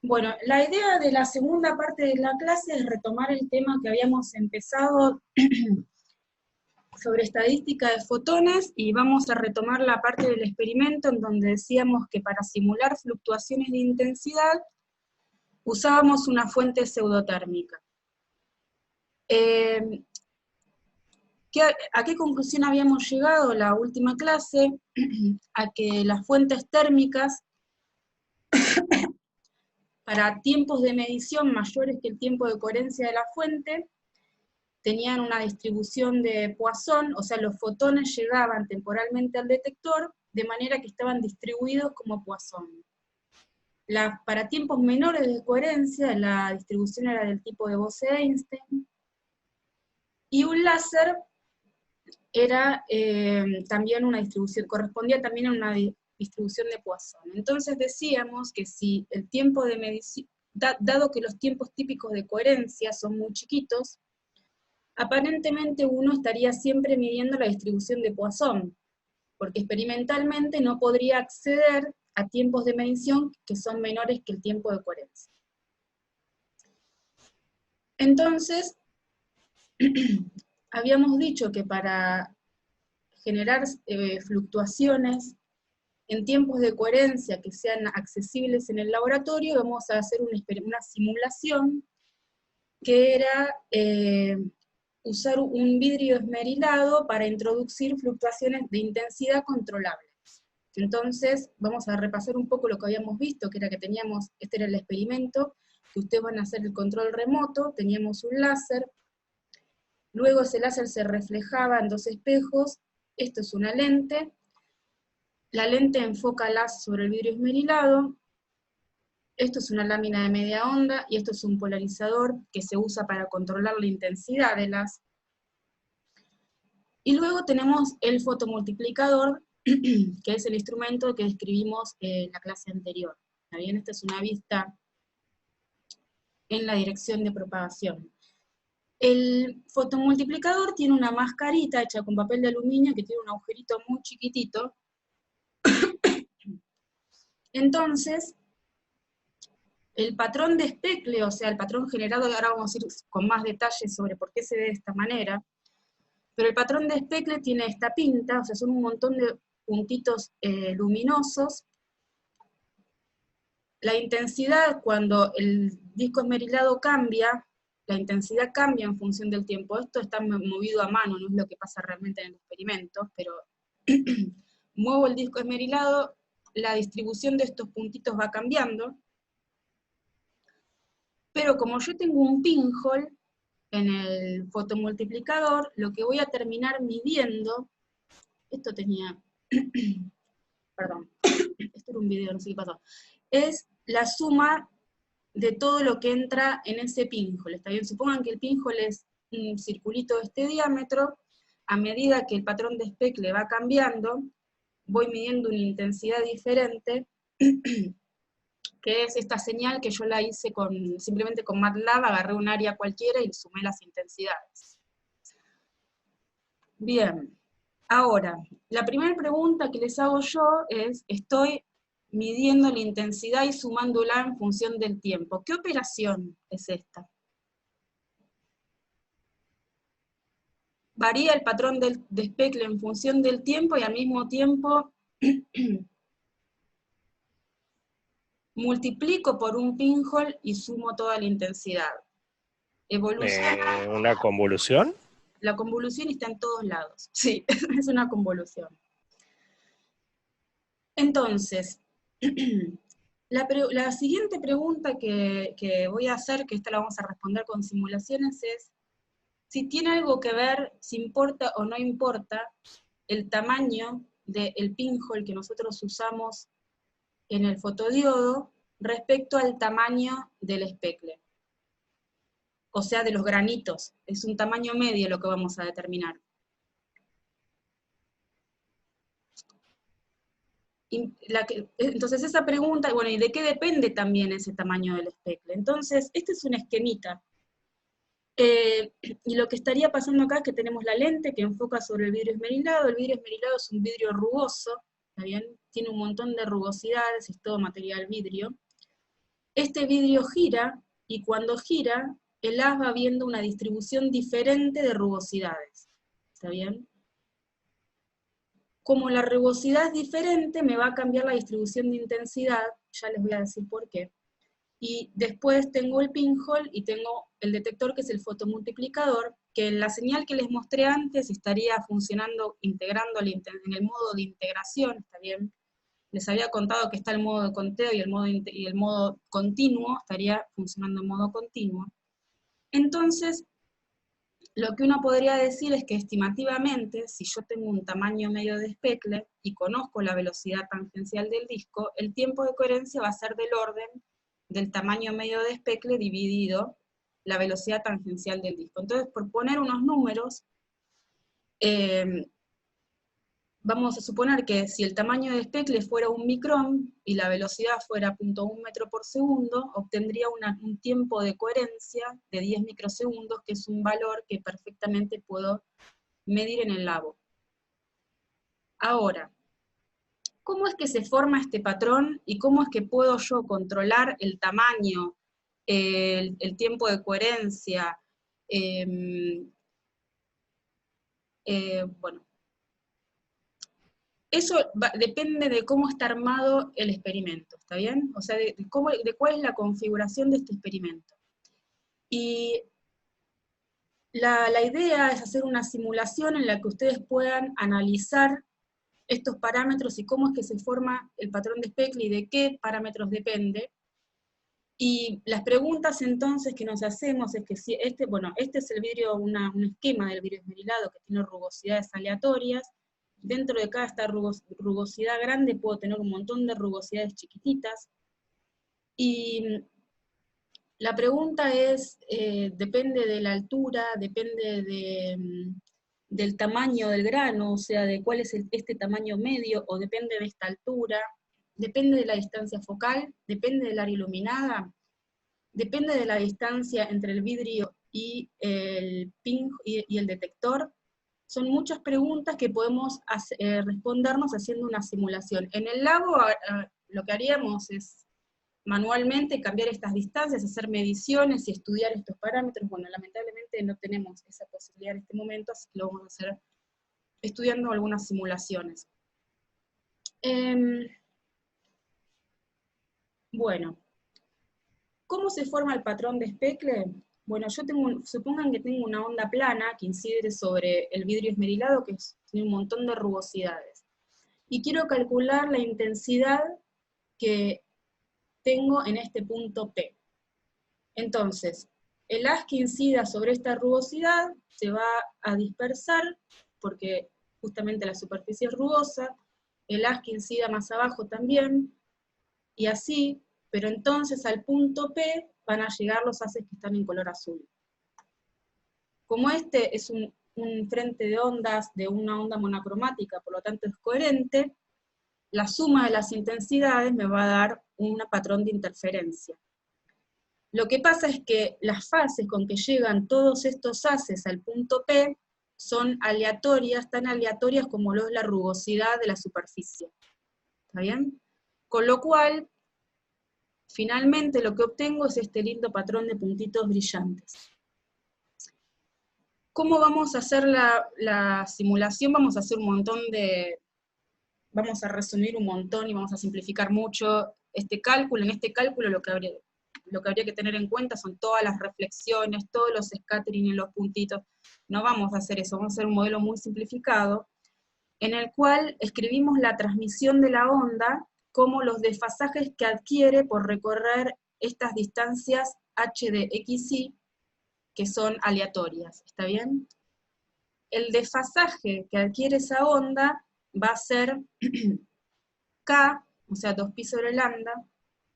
Bueno, la idea de la segunda parte de la clase es retomar el tema que habíamos empezado sobre estadística de fotones, y vamos a retomar la parte del experimento en donde decíamos que para simular fluctuaciones de intensidad usábamos una fuente pseudotérmica. ¿A qué conclusión habíamos llegado la última clase? A que las fuentes térmicas, para tiempos de medición mayores que el tiempo de coherencia de la fuente, tenían una distribución de Poisson, o sea, los fotones llegaban temporalmente al detector de manera que estaban distribuidos como Poisson. Para tiempos menores de coherencia, la distribución era del tipo de Bose-Einstein, y un láser era también una distribución, correspondía también a una distribución de Poisson. Entonces decíamos que si el tiempo de medición, dado que los tiempos típicos de coherencia son muy chiquitos, aparentemente uno estaría siempre midiendo la distribución de Poisson, porque experimentalmente no podría acceder a tiempos de medición que son menores que el tiempo de coherencia. Entonces, habíamos dicho que para generar fluctuaciones en tiempos de coherencia que sean accesibles en el laboratorio, vamos a hacer una simulación que era usar un vidrio esmerilado para introducir fluctuaciones de intensidad controlables. Entonces, vamos a repasar un poco lo que habíamos visto, que era que teníamos, este era el experimento, que ustedes van a hacer el control remoto, teníamos un láser, luego ese láser se reflejaba en dos espejos, esto es una lente, la lente enfoca láser sobre el vidrio esmerilado, esto es una lámina de media onda, y esto es un polarizador que se usa para controlar la intensidad de láser. Y luego tenemos el fotomultiplicador, que es el instrumento que describimos en la clase anterior. ¿Está bien? Esta es una vista en la dirección de propagación. El fotomultiplicador tiene una mascarita hecha con papel de aluminio que tiene un agujerito muy chiquitito. Entonces, el patrón de Speckle, o sea, el patrón generado, ahora vamos a ir con más detalles sobre por qué se ve de esta manera, pero el patrón de Speckle tiene esta pinta, o sea, son un montón de puntitos luminosos. La intensidad, cuando el disco esmerilado cambia, la intensidad cambia en función del tiempo. Esto está movido a mano, no es lo que pasa realmente en el experimento, pero muevo el disco esmerilado, la distribución de estos puntitos va cambiando, pero como yo tengo un pinhole en el fotomultiplicador, lo que voy a terminar midiendo, esto tenía, perdón, esto era un video, no sé qué pasó, es la suma de todo lo que entra en ese pinhole, ¿está bien? Supongan que el pinhole es un circulito de este diámetro, a medida que el patrón de Speckle va cambiando, voy midiendo una intensidad diferente, que es esta señal que yo la hice simplemente con MATLAB, agarré un área cualquiera y sumé las intensidades. Bien, ahora, la primera pregunta que les hago yo es, estoy midiendo la intensidad y sumándola en función del tiempo. ¿Qué operación es esta? Varía el patrón de Speckle en función del tiempo y al mismo tiempo multiplico por un pinhole y sumo toda la intensidad. Evoluciona, ¿Una convolución? la convolución está en todos lados. Sí, es una convolución. Entonces, la siguiente pregunta que voy a hacer, que esta la vamos a responder con simulaciones, es si tiene algo que ver, si importa o no importa, el tamaño del pinhole que nosotros usamos en el fotodiodo respecto al tamaño del Speckle. O sea, de los granitos. Es un tamaño medio lo que vamos a determinar. Entonces esa pregunta, bueno, ¿y de qué depende también ese tamaño del Speckle? Entonces, este es un esquemita. Y lo que estaría pasando acá es que tenemos la lente que enfoca sobre el vidrio esmerilado. El vidrio esmerilado es un vidrio rugoso, ¿está bien? Tiene un montón de rugosidades, es todo material vidrio. Este vidrio gira, y cuando gira, el haz va viendo una distribución diferente de rugosidades. ¿Está bien? Como la rugosidad es diferente, me va a cambiar la distribución de intensidad, ya les voy a decir por qué. Y después tengo el pinhole y tengo el detector, que es el fotomultiplicador, que en la señal que les mostré antes estaría funcionando, integrando en el modo de integración, ¿está bien? Les había contado que está el modo de conteo y el modo continuo, estaría funcionando en modo continuo. Entonces, lo que uno podría decir es que estimativamente, si yo tengo un tamaño medio de especle y conozco la velocidad tangencial del disco, el tiempo de coherencia va a ser del orden del tamaño medio de especle dividido la velocidad tangencial del disco. Entonces, por poner unos números, vamos a suponer que si el tamaño de especle fuera 1 micrón y la velocidad fuera 0.1 metro por segundo, obtendría un tiempo de coherencia de 10 microsegundos, que es un valor que perfectamente puedo medir en el labo. Ahora, ¿cómo es que se forma este patrón y cómo es que puedo yo controlar el tamaño, el tiempo de coherencia? Bueno, eso depende de cómo está armado el experimento, ¿está bien? O sea, de cuál es la configuración de este experimento. Y la idea es hacer una simulación en la que ustedes puedan analizar estos parámetros y cómo es que se forma el patrón de especle y de qué parámetros depende. Y las preguntas entonces que nos hacemos es que si este es el vidrio, un esquema del vidrio esmerilado que tiene rugosidades aleatorias. Dentro de cada esta rugosidad grande puedo tener un montón de rugosidades chiquititas. Y la pregunta es, depende de la altura, depende del tamaño del grano, o sea, de cuál es este tamaño medio, o depende de esta altura, depende de la distancia focal, depende del área iluminada, depende de la distancia entre el vidrio y el pin y el detector. Son muchas preguntas que podemos respondernos haciendo una simulación. En el labo lo que haríamos es manualmente cambiar estas distancias, hacer mediciones y estudiar estos parámetros. Bueno, lamentablemente no tenemos esa posibilidad en este momento, así que lo vamos a hacer estudiando algunas simulaciones. Bueno, ¿cómo se forma el patrón de especle? Bueno, supongan que tengo una onda plana que incide sobre el vidrio esmerilado, que tiene un montón de rugosidades. Y quiero calcular la intensidad que tengo en este punto P. Entonces, el haz que incida sobre esta rugosidad se va a dispersar, porque justamente la superficie es rugosa, el haz que incida más abajo también, y así, pero entonces al punto P van a llegar los haces que están en color azul. Como este es un frente de ondas de una onda monocromática, por lo tanto es coherente, la suma de las intensidades me va a dar un patrón de interferencia. Lo que pasa es que las fases con que llegan todos estos haces al punto P son aleatorias, tan aleatorias como lo es la rugosidad de la superficie. ¿Está bien? Con lo cual, finalmente lo que obtengo es este lindo patrón de puntitos brillantes. ¿Cómo vamos a hacer la simulación? Vamos a hacer un montón de... Vamos a resumir un montón y vamos a simplificar mucho este cálculo. En este cálculo lo que habría que tener en cuenta son todas las reflexiones, todos los scattering en los puntitos. No vamos a hacer eso, vamos a hacer un modelo muy simplificado, en el cual escribimos la transmisión de la onda como los desfasajes que adquiere por recorrer estas distancias h de xy, que son aleatorias, ¿está bien? El desfasaje que adquiere esa onda va a ser K, o sea, 2pi sobre lambda,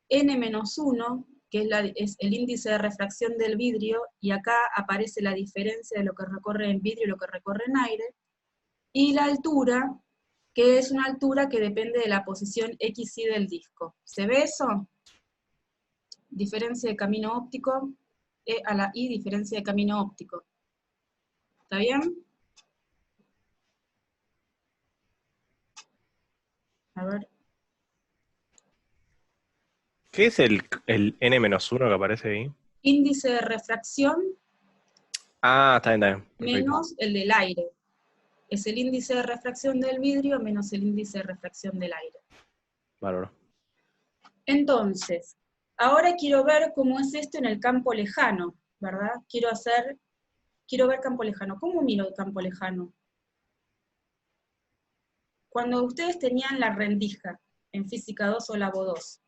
n-1, que es el índice de refracción del vidrio, y acá aparece la diferencia de lo que recorre en vidrio y lo que recorre en aire, y la altura, que es una altura que depende de la posición xy del disco. ¿Se ve eso? Diferencia de camino óptico, E a la I, diferencia de camino óptico. ¿Está bien? A ver. ¿Qué es el N-1 que aparece ahí? Índice de refracción Ah, está bien, perfecto. menos el del aire. Es el índice de refracción del vidrio menos el índice de refracción del aire. Bárbaro. Entonces, ahora quiero ver cómo es esto en el campo lejano, ¿verdad? Quiero ver campo lejano. ¿Cómo miro el campo lejano? Cuando ustedes tenían la rendija en Física 2 o Labo 2,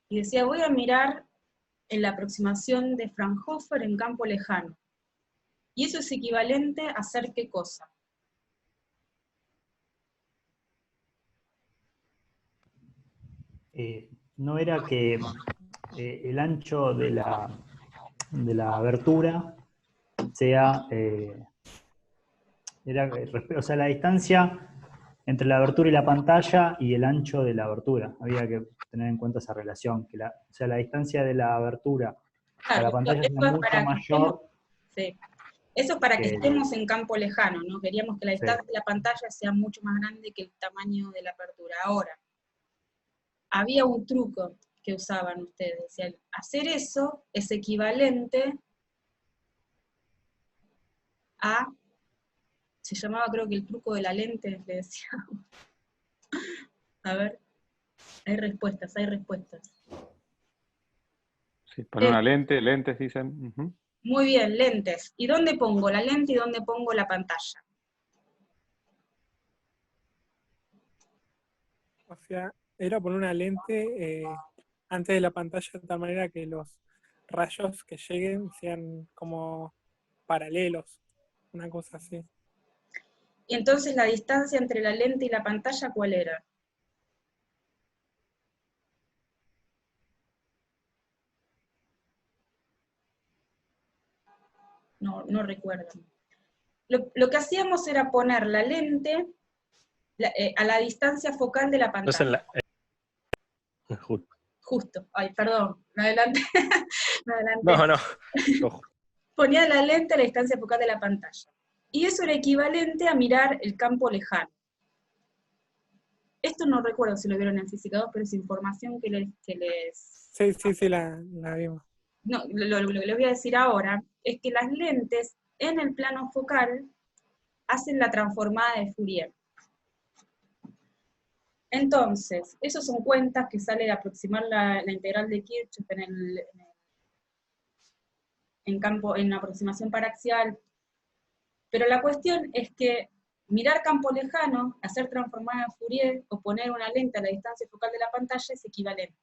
y decía, voy a mirar en la aproximación de Fraunhofer en campo lejano. Y eso es equivalente a hacer ¿qué cosa? No era que el ancho de la abertura sea, o sea, la distancia entre la abertura y la pantalla y el ancho de la abertura. Había que tener en cuenta esa relación, que o sea, la distancia de la abertura a la Claro, pantalla esto sea es mucho para que estemos, mayor sí. Eso es para que que estemos en campo lejano, ¿no? Queríamos que la sí. distancia de la pantalla sea mucho más grande que el tamaño de la apertura. Ahora, había un truco que usaban ustedes. Decían, hacer eso es equivalente a, se llamaba creo que el truco de la lente, le decíamos. A ver, hay respuestas, hay respuestas. Sí, poner una lente, lentes dicen. Ujú. Muy bien, lentes. ¿Y dónde pongo la lente y dónde pongo la pantalla? O sea, era poner una lente antes de la pantalla de tal manera que los rayos que lleguen sean como paralelos, una cosa así. Y entonces la distancia entre la lente y la pantalla, ¿cuál era? No recuerdo. Lo que hacíamos era poner la lente a la distancia focal de la No es en pantalla. la... Justo, ay, perdón, me adelanté. Me adelanté. No, no. Ojo. Ponía la lente a la distancia focal de la pantalla. Y eso era equivalente a mirar el campo lejano. Esto no recuerdo si lo vieron en Física 2, pero es información que les... Sí, la vimos. No, lo que les voy a decir ahora es que las lentes en el plano focal hacen la transformada de Fourier. Entonces, esos son cuentas que sale de aproximar la integral de Kirchhoff en aproximación paraxial. Pero la cuestión es que mirar campo lejano, hacer transformada de Fourier o poner una lente a la distancia focal de la pantalla es equivalente.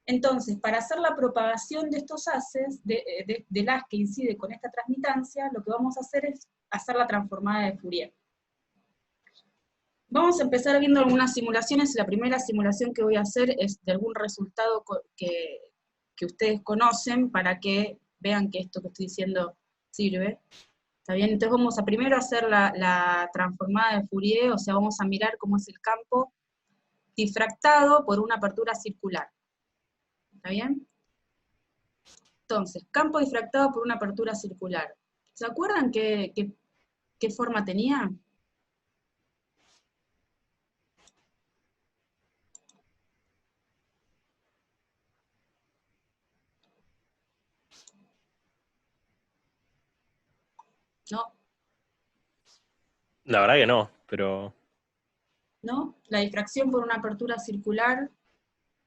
Entonces, para hacer la propagación de estos haces, de las que incide con esta transmitancia, lo que vamos a hacer es hacer la transformada de Fourier. Vamos a empezar viendo algunas simulaciones. La primera simulación que voy a hacer es de algún resultado que ustedes conocen para que vean que esto que estoy diciendo sirve. ¿Está bien? Entonces vamos a primero hacer la transformada de Fourier, o sea, vamos a mirar cómo es el campo difractado por una apertura circular. ¿Está bien? Entonces, campo difractado por una apertura circular. ¿Se acuerdan qué forma tenía? ¿No? La verdad que no, pero... ¿No? La difracción por una apertura circular,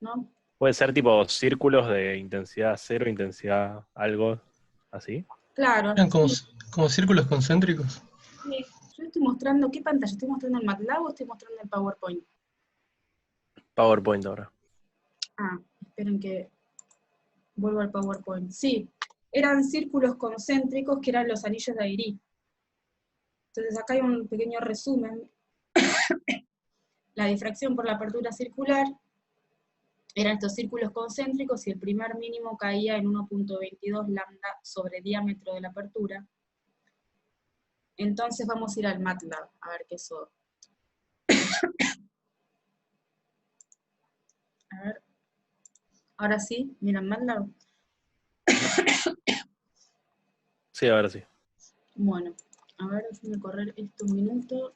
¿no? Puede ser tipo círculos de intensidad cero, intensidad algo, así. Claro, Eran como, sí, como círculos concéntricos. sí. Yo estoy mostrando, ¿qué pantalla? ¿Estoy mostrando el MATLAB o estoy mostrando el PowerPoint? PowerPoint ahora. Ah, esperen que vuelvo al PowerPoint. Sí, eran círculos concéntricos que eran los anillos de Airy. Entonces acá hay un pequeño resumen. La difracción por la apertura circular eran estos círculos concéntricos y el primer mínimo caía en 1.22 lambda sobre diámetro de la apertura. Entonces vamos a ir al MATLAB, a ver qué eso... A ver, ahora sí, miran MATLAB. Sí, a ver, sí. Bueno, a ver, déjenme correr esto un minuto.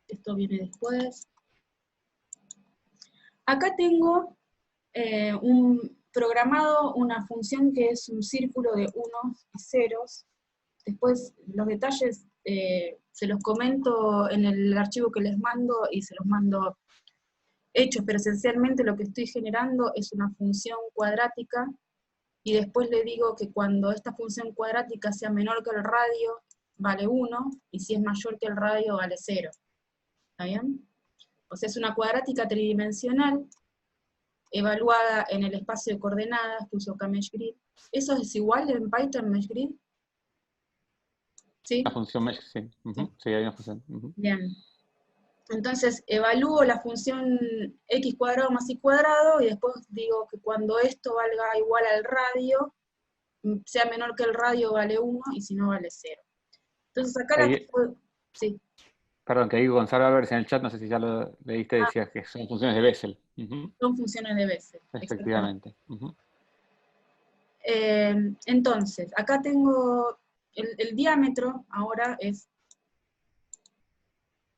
Esto viene después. Acá tengo programado una función que es un círculo de unos y ceros. Después los detalles se los comento en el archivo que les mando y se los mando hechos, pero esencialmente lo que estoy generando es una función cuadrática y después le digo que cuando esta función cuadrática sea menor que el radio vale 1 y si es mayor que el radio vale 0. ¿Está bien? O sea, es una cuadrática tridimensional evaluada en el espacio de coordenadas que uso acá MeshGrid. ¿Eso es igual en Python MeshGrid? ¿Sí? La función mesh, sí. Sí, hay una función. Bien. Entonces, evalúo la función x cuadrado más y cuadrado, y después digo que cuando esto valga igual al radio, sea menor que el radio vale 1, y si no vale 0. Entonces acá Ahí, sí. perdón, que ahí Gonzalo Álvarez en el chat, no sé si ya lo leíste, decía que son funciones de Bessel. Son funciones de Bessel. Efectivamente. Entonces, acá tengo el diámetro, ahora es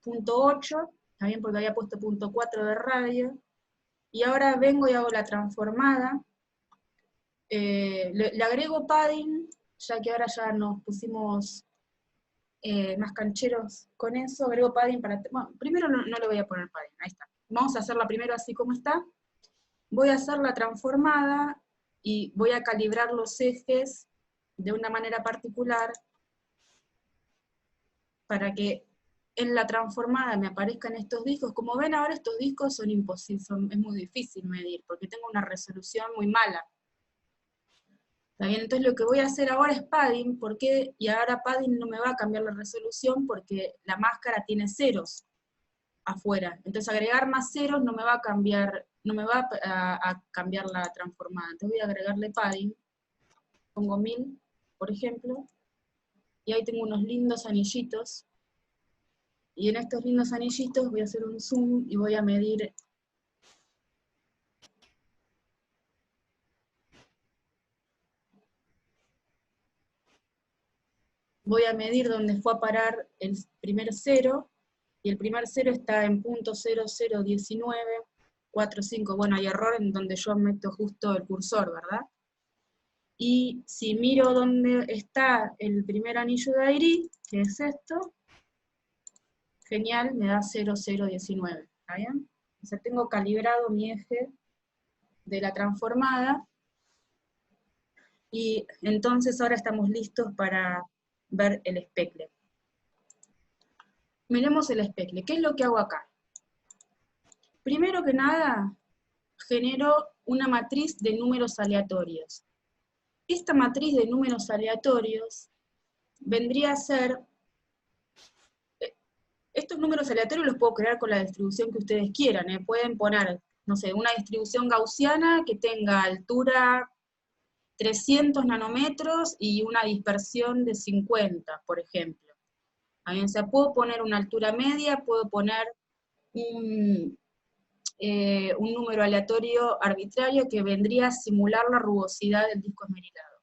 0.8, está bien porque había puesto 0.4 de radio, y ahora vengo y hago la transformada, le agrego padding, ya que ahora ya nos pusimos más cancheros con eso, agrego padding para, bueno, primero no le voy a poner padding, ahí está. Vamos a hacerla primero así como está. Voy a hacer la transformada, y voy a calibrar los ejes de una manera particular, para que en la transformada me aparezcan estos discos. Como ven ahora estos discos son imposibles, es muy difícil medir, porque tengo una resolución muy mala. ¿Está bien? Entonces lo que voy a hacer ahora es padding, y ahora padding no me va a cambiar la resolución porque la máscara tiene ceros afuera. Entonces agregar más ceros no me va a cambiar, no me va a cambiar la transformada. Entonces voy a agregarle padding, pongo 1000, por ejemplo, y ahí tengo unos lindos anillitos. Y en estos lindos anillitos voy a hacer un zoom y voy a medir dónde fue a parar el primer cero, y el primer cero está en .001945, bueno, hay error en donde yo meto justo el cursor, ¿verdad? Y si miro dónde está el primer anillo de Airy, que es esto, genial, me da 0019, ¿está bien? O sea, tengo calibrado mi eje de la transformada, y entonces ahora estamos listos para ver el speckle. Miremos el speckle. ¿Qué es lo que hago acá? Primero que nada, genero una matriz de números aleatorios. Esta matriz de números aleatorios vendría a ser... Estos números aleatorios los puedo crear con la distribución que ustedes quieran. Pueden poner, no sé, una distribución gaussiana que tenga altura 300 nanómetros y una dispersión de 50, por ejemplo. O sea, puedo poner una altura media, puedo poner un número aleatorio arbitrario que vendría a simular la rugosidad del disco esmerilado.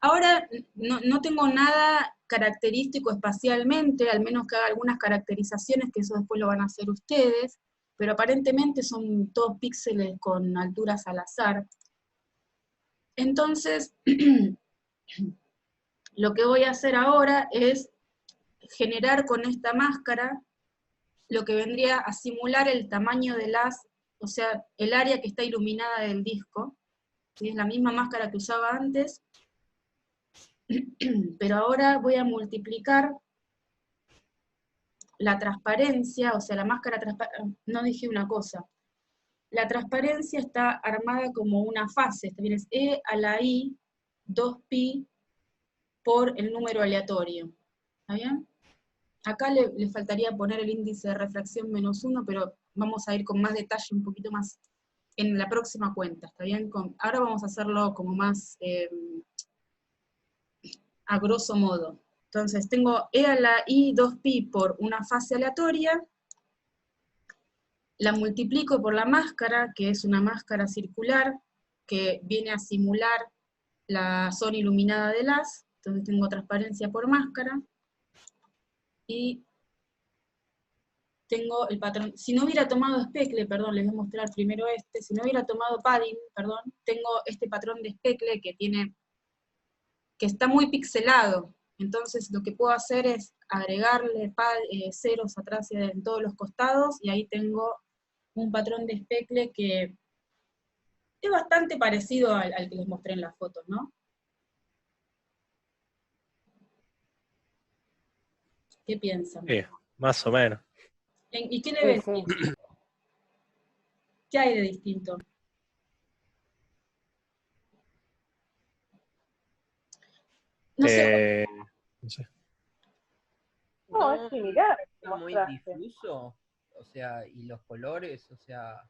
Ahora, no tengo nada característico espacialmente, al menos que haga algunas caracterizaciones, que eso después lo van a hacer ustedes, pero aparentemente son todos píxeles con alturas al azar. Entonces, lo que voy a hacer ahora es generar con esta máscara lo que vendría a simular el tamaño de o sea, el área que está iluminada del disco. ¿Sí? Es la misma máscara que usaba antes, pero ahora voy a multiplicar la transparencia, o sea, la máscara transparente. No dije una cosa. La transparencia está armada como una fase, también es E a la I 2pi por el número aleatorio. ¿Está bien? Acá le faltaría poner el índice de refracción -1, pero vamos a ir con más detalle, un poquito más, en la próxima cuenta, ¿está bien? Ahora vamos a hacerlo como más a grosso modo. Entonces tengo E a la I 2pi por una fase aleatoria, la multiplico por la máscara, que es una máscara circular, que viene a simular la zona iluminada del haz, entonces tengo transparencia por máscara, y tengo el patrón, si no hubiera tomado speckle, perdón, les voy a mostrar primero este, si no hubiera tomado padding, perdón, tengo este patrón de speckle que está muy pixelado. Entonces lo que puedo hacer es agregarle ceros atrás y en todos los costados, y ahí tengo un patrón de speckle que es bastante parecido al que les mostré en las fotos, ¿no? ¿Qué piensan? Sí, más o menos. ¿Y qué le ves? Sí, sí. ¿Qué hay de distinto? No sé, No sé. No, es similar. Está muy mostraste. difuso, o sea, y los colores, o sea,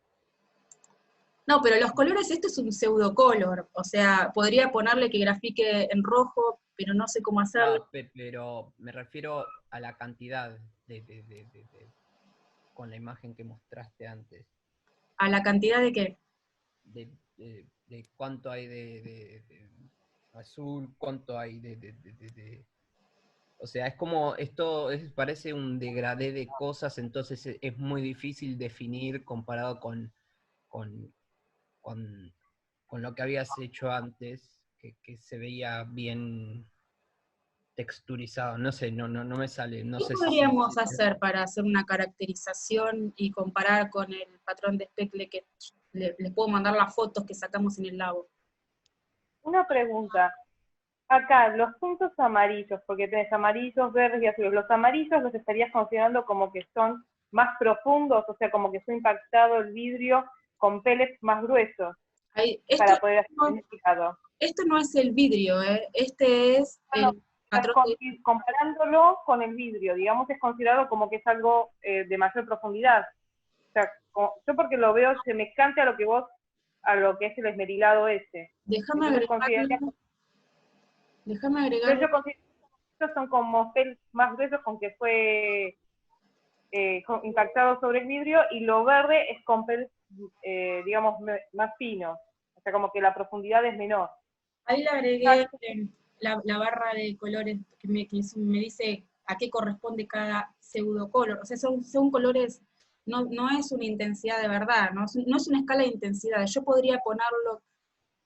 no, pero los colores, esto es un pseudocolor, o sea, podría ponerle que grafique en rojo, pero no sé cómo hacerlo. pero me refiero a la cantidad con la imagen que mostraste antes, ¿A la cantidad de qué? de cuánto hay de azul, cuánto hay o sea, es como, parece un degradé de cosas, entonces es muy difícil definir comparado con lo que habías hecho antes, que se veía bien texturizado. No sé, no me sale. No ¿Qué sé podríamos hacer para hacer una caracterización y comparar con el patrón de speckle que les puedo mandar las fotos que sacamos en el labo? Una pregunta. Acá, los puntos amarillos, porque tenés amarillos, verdes y azules. Los amarillos los estarías considerando como que son más profundos, o sea, como que fue impactado el vidrio con pellets más gruesos, para poder hacer significado. Esto no es el vidrio, este es el patrón de... Comparándolo con el vidrio, digamos, es considerado como que es algo de mayor profundidad. O sea, yo porque lo veo semejante a lo que es el esmerilado ese. Déjame agregarlo. Yo considero que estos son como pellets más gruesos con que fue impactado sobre el vidrio, y lo verde es con pellets, digamos, más finos. O sea, como que la profundidad es menor. Ahí le agregué la barra de colores que me dice a qué corresponde cada pseudocolor. O sea, son colores, no es una intensidad de verdad, no es una escala de intensidad. Yo podría ponerlo,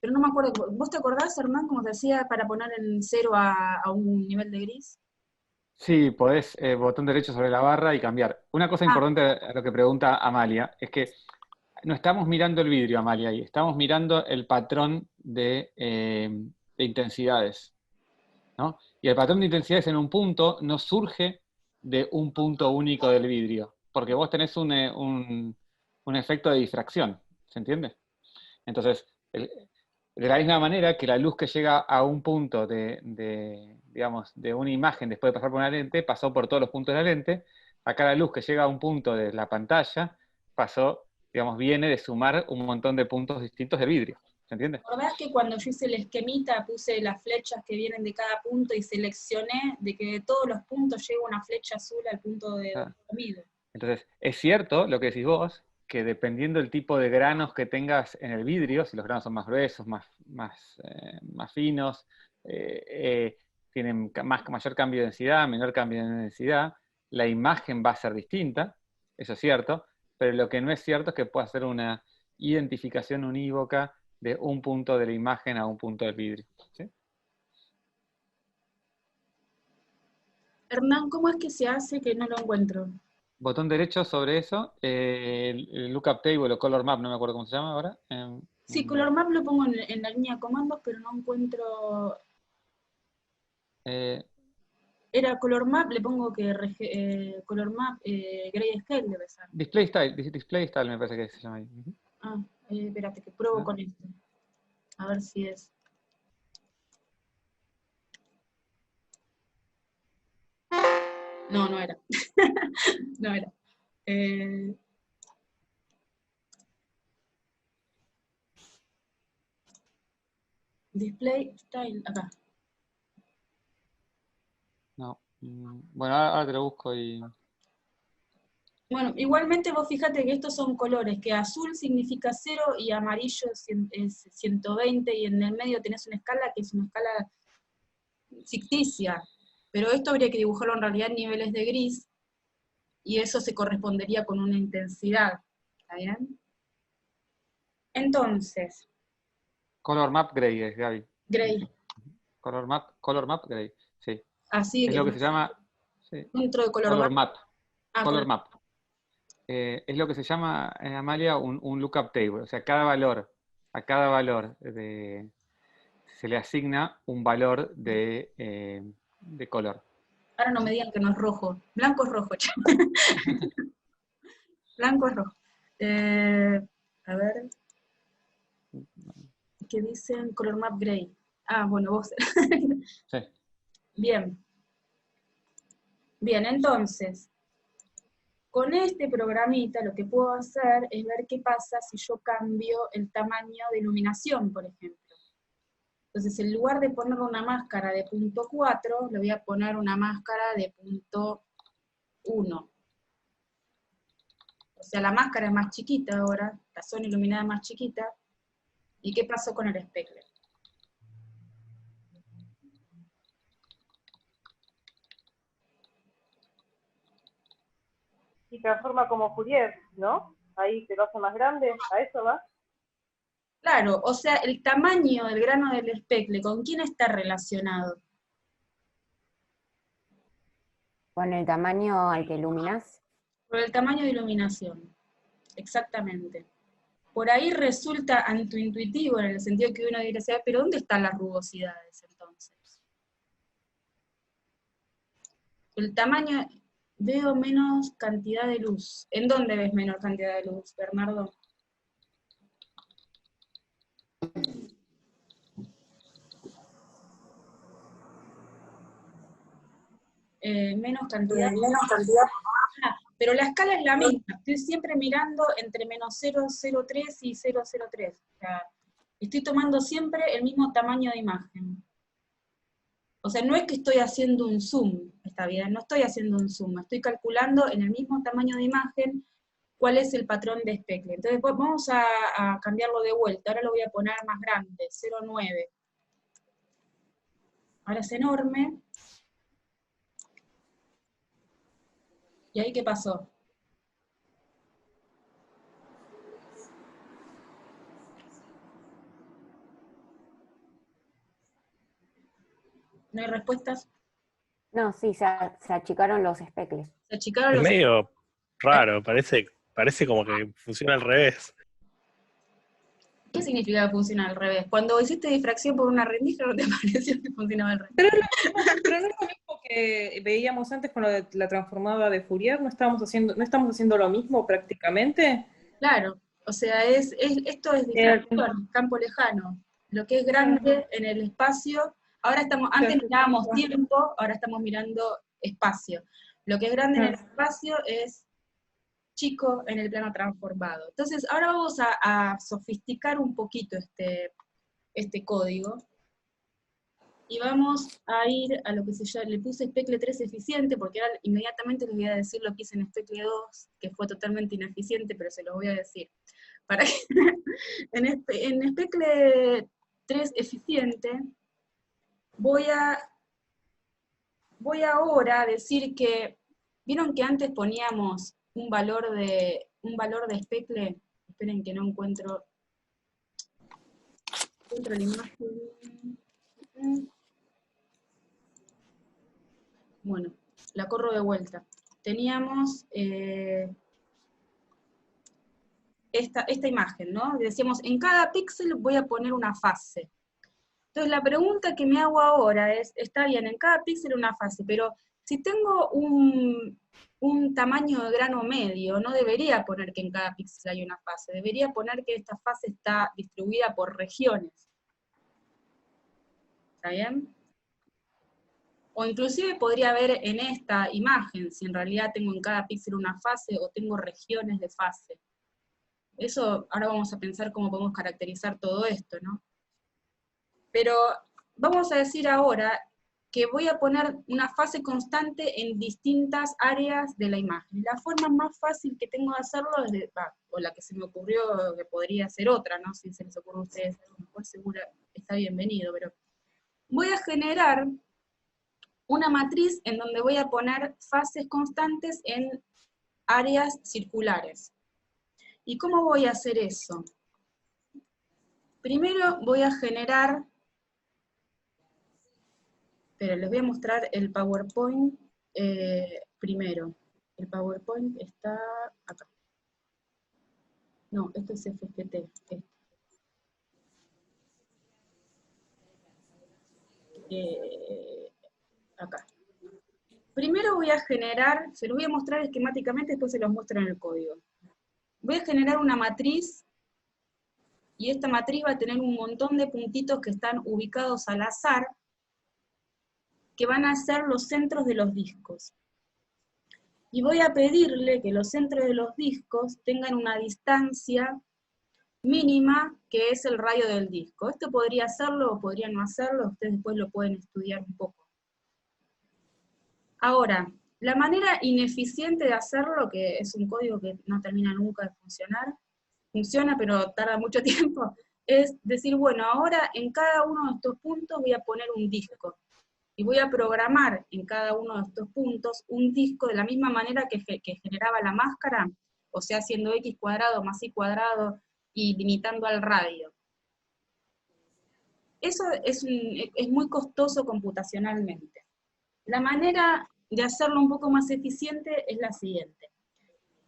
pero no me acuerdo. ¿Vos te acordás, Hernán, cómo se hacía para poner en 0 a un nivel de gris? Sí, podés botón derecho sobre la barra y cambiar. Una cosa importante a lo que pregunta Amalia es que no estamos mirando el vidrio, Amalia, y estamos mirando el patrón de intensidades, ¿no? Y el patrón de intensidades en un punto no surge de un punto único del vidrio, porque vos tenés un efecto de difracción, ¿se entiende? Entonces, de la misma manera que la luz que llega a un punto digamos, de una imagen después de pasar por una lente, pasó por todos los puntos de la lente, acá la luz que llega a un punto de la pantalla, digamos, viene de sumar un montón de puntos distintos de vidrio. ¿Se entiende? La verdad es que cuando yo hice el esquemita puse las flechas que vienen de cada punto y seleccioné de que de todos los puntos llega una flecha azul al punto de mido. Entonces, es cierto lo que decís vos, que dependiendo del tipo de granos que tengas en el vidrio, si los granos son más gruesos, más finos, tienen mayor cambio de densidad, menor cambio de densidad, la imagen va a ser distinta, eso es cierto, pero lo que no es cierto es que pueda hacer una identificación unívoca de un punto de la imagen a un punto del vidrio. ¿Sí? Hernán, ¿cómo es que se hace que no lo encuentro? Botón derecho sobre eso, el lookup table o color map, no me acuerdo cómo se llama ahora. Sí, color map lo pongo en la línea de comandos, pero no encuentro... Era color map, le pongo que color map grayscale debe ser. Display style me parece que se llama ahí. Ah, espérate, que pruebo con esto. A ver si es. No, no era. No era. Display style, acá. No. Bueno, ahora te lo busco y... Bueno, igualmente vos fíjate que estos son colores, que azul significa 0 y amarillo es 120, y en el medio tenés una escala que es una escala ficticia, pero esto habría que dibujarlo en realidad en niveles de gris, y eso se correspondería con una intensidad, ¿está bien? Entonces, Color map gray es, Gaby. Gray, Color map gray, sí. así Es lo que se llama sí, dentro de color color map. map. Ah, Color map. Es lo que se llama, Amalia, un lookup table. O sea, a cada valor se le asigna un valor de color. Ahora no me digan que no es rojo. Blanco es rojo, blanco es rojo. A ver. ¿Qué dicen? Color map gray. Ah, bueno, vos. Sí. Bien. Bien, entonces, con este programita lo que puedo hacer es ver qué pasa si yo cambio el tamaño de iluminación, por ejemplo. Entonces, en lugar de poner una máscara de 0.4, le voy a poner una máscara de 0.1. O sea, la máscara es más chiquita ahora, la zona iluminada es más chiquita. ¿Y qué pasó con el speckle? Y transforma como Fourier, ¿no? Ahí te lo hace más grande, ¿a eso va? Claro, o sea, el tamaño del grano del speckle, ¿con quién está relacionado? Con el tamaño al que iluminas. Por el tamaño de iluminación, exactamente. Por ahí resulta antiintuitivo en el sentido que uno diría, pero ¿dónde están las rugosidades entonces? El tamaño, veo menos cantidad de luz. ¿En dónde ves menor cantidad de luz, Bernardo? Menos cantidad. Ah, pero la escala es la misma. Estoy siempre mirando entre menos 0,03 y 0,03. O sea, estoy tomando siempre el mismo tamaño de imagen. O sea, no es que estoy haciendo un zoom, está bien, no estoy haciendo un zoom, estoy calculando en el mismo tamaño de imagen cuál es el patrón de speckle. Entonces vamos a cambiarlo de vuelta, ahora lo voy a poner más grande, 0,9. Ahora es enorme. ¿Y ahí qué pasó? ¿No hay respuestas? No, sí, se achicaron los speckles. Se achicaron Es los... medio raro, parece como que funciona al revés. ¿Qué significa que funciona al revés? Cuando hiciste difracción por una rendija, ¿no te pareció que funcionaba al revés? Pero no es lo mismo que veíamos antes con la transformada de Fourier, ¿no estamos haciendo lo mismo prácticamente? Claro, o sea, esto es difracción, campo lejano. Lo que es grande en el espacio, antes mirábamos tiempo, ahora estamos mirando espacio. Lo que es grande en el espacio es chico en el plano transformado. Entonces, ahora vamos a sofisticar un poquito este código, y vamos a ir a lo que se llama, le puse speckle 3 eficiente, porque ahora inmediatamente les voy a decir lo que hice en speckle 2, que fue totalmente ineficiente, pero se los voy a decir. Para que en speckle 3 eficiente, voy ahora a decir que, ¿vieron que antes poníamos un valor de speckle? Esperen que no encuentro la imagen. Bueno, la corro de vuelta. Teníamos esta imagen, ¿no? Decíamos, en cada píxel voy a poner una fase. Entonces la pregunta que me hago ahora es, está bien, en cada píxel una fase, pero si tengo un tamaño de grano medio, no debería poner que en cada píxel hay una fase, debería poner que esta fase está distribuida por regiones. ¿Está bien? O inclusive podría ver en esta imagen si en realidad tengo en cada píxel una fase o tengo regiones de fase. Eso, ahora vamos a pensar cómo podemos caracterizar todo esto, ¿no? Pero vamos a decir ahora que voy a poner una fase constante en distintas áreas de la imagen. La forma más fácil que tengo de hacerlo es, o la que se me ocurrió, que podría ser otra, ¿no? Si se les ocurre a ustedes algo mejor, seguro está bienvenido, pero voy a generar una matriz en donde voy a poner fases constantes en áreas circulares. ¿Y cómo voy a hacer eso? Primero voy a generar, pero les voy a mostrar el PowerPoint primero. El PowerPoint está acá. No, esto es FGT. Acá. Primero voy a generar, se los voy a mostrar esquemáticamente, después se los muestro en el código. Voy a generar una matriz, y esta matriz va a tener un montón de puntitos que están ubicados al azar, que van a ser los centros de los discos. Y voy a pedirle que los centros de los discos tengan una distancia mínima, que es el radio del disco. Esto podría hacerlo o podría no hacerlo, ustedes después lo pueden estudiar un poco. Ahora, la manera ineficiente de hacerlo, que es un código que no termina nunca de funcionar, funciona pero tarda mucho tiempo, es decir, bueno, ahora en cada uno de estos puntos voy a poner un disco. Y voy a programar en cada uno de estos puntos un disco de la misma manera que generaba la máscara, o sea, haciendo x cuadrado más y cuadrado y limitando al radio. Eso es muy costoso computacionalmente. La manera de hacerlo un poco más eficiente es la siguiente.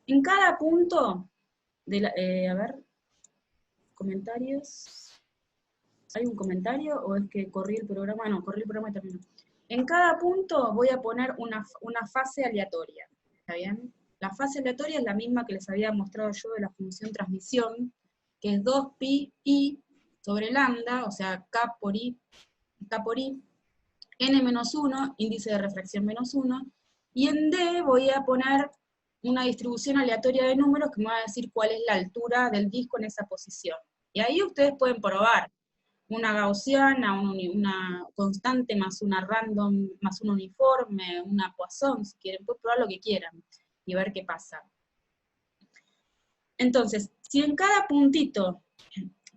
En cada punto, a ver, comentarios. ¿Hay un comentario o es que corrí el programa? No, corrí el programa y terminó. En cada punto voy a poner una fase aleatoria, ¿está bien? La fase aleatoria es la misma que les había mostrado yo de la función transmisión, que es 2pi i sobre lambda, o sea, k por i, n-1, índice de refracción -1, y en D voy a poner una distribución aleatoria de números que me va a decir cuál es la altura del disco en esa posición. Y ahí ustedes pueden probar una gaussiana, una constante más una random, más un uniforme, una Poisson, si quieren, pueden probar lo que quieran y ver qué pasa. Entonces, si en cada puntito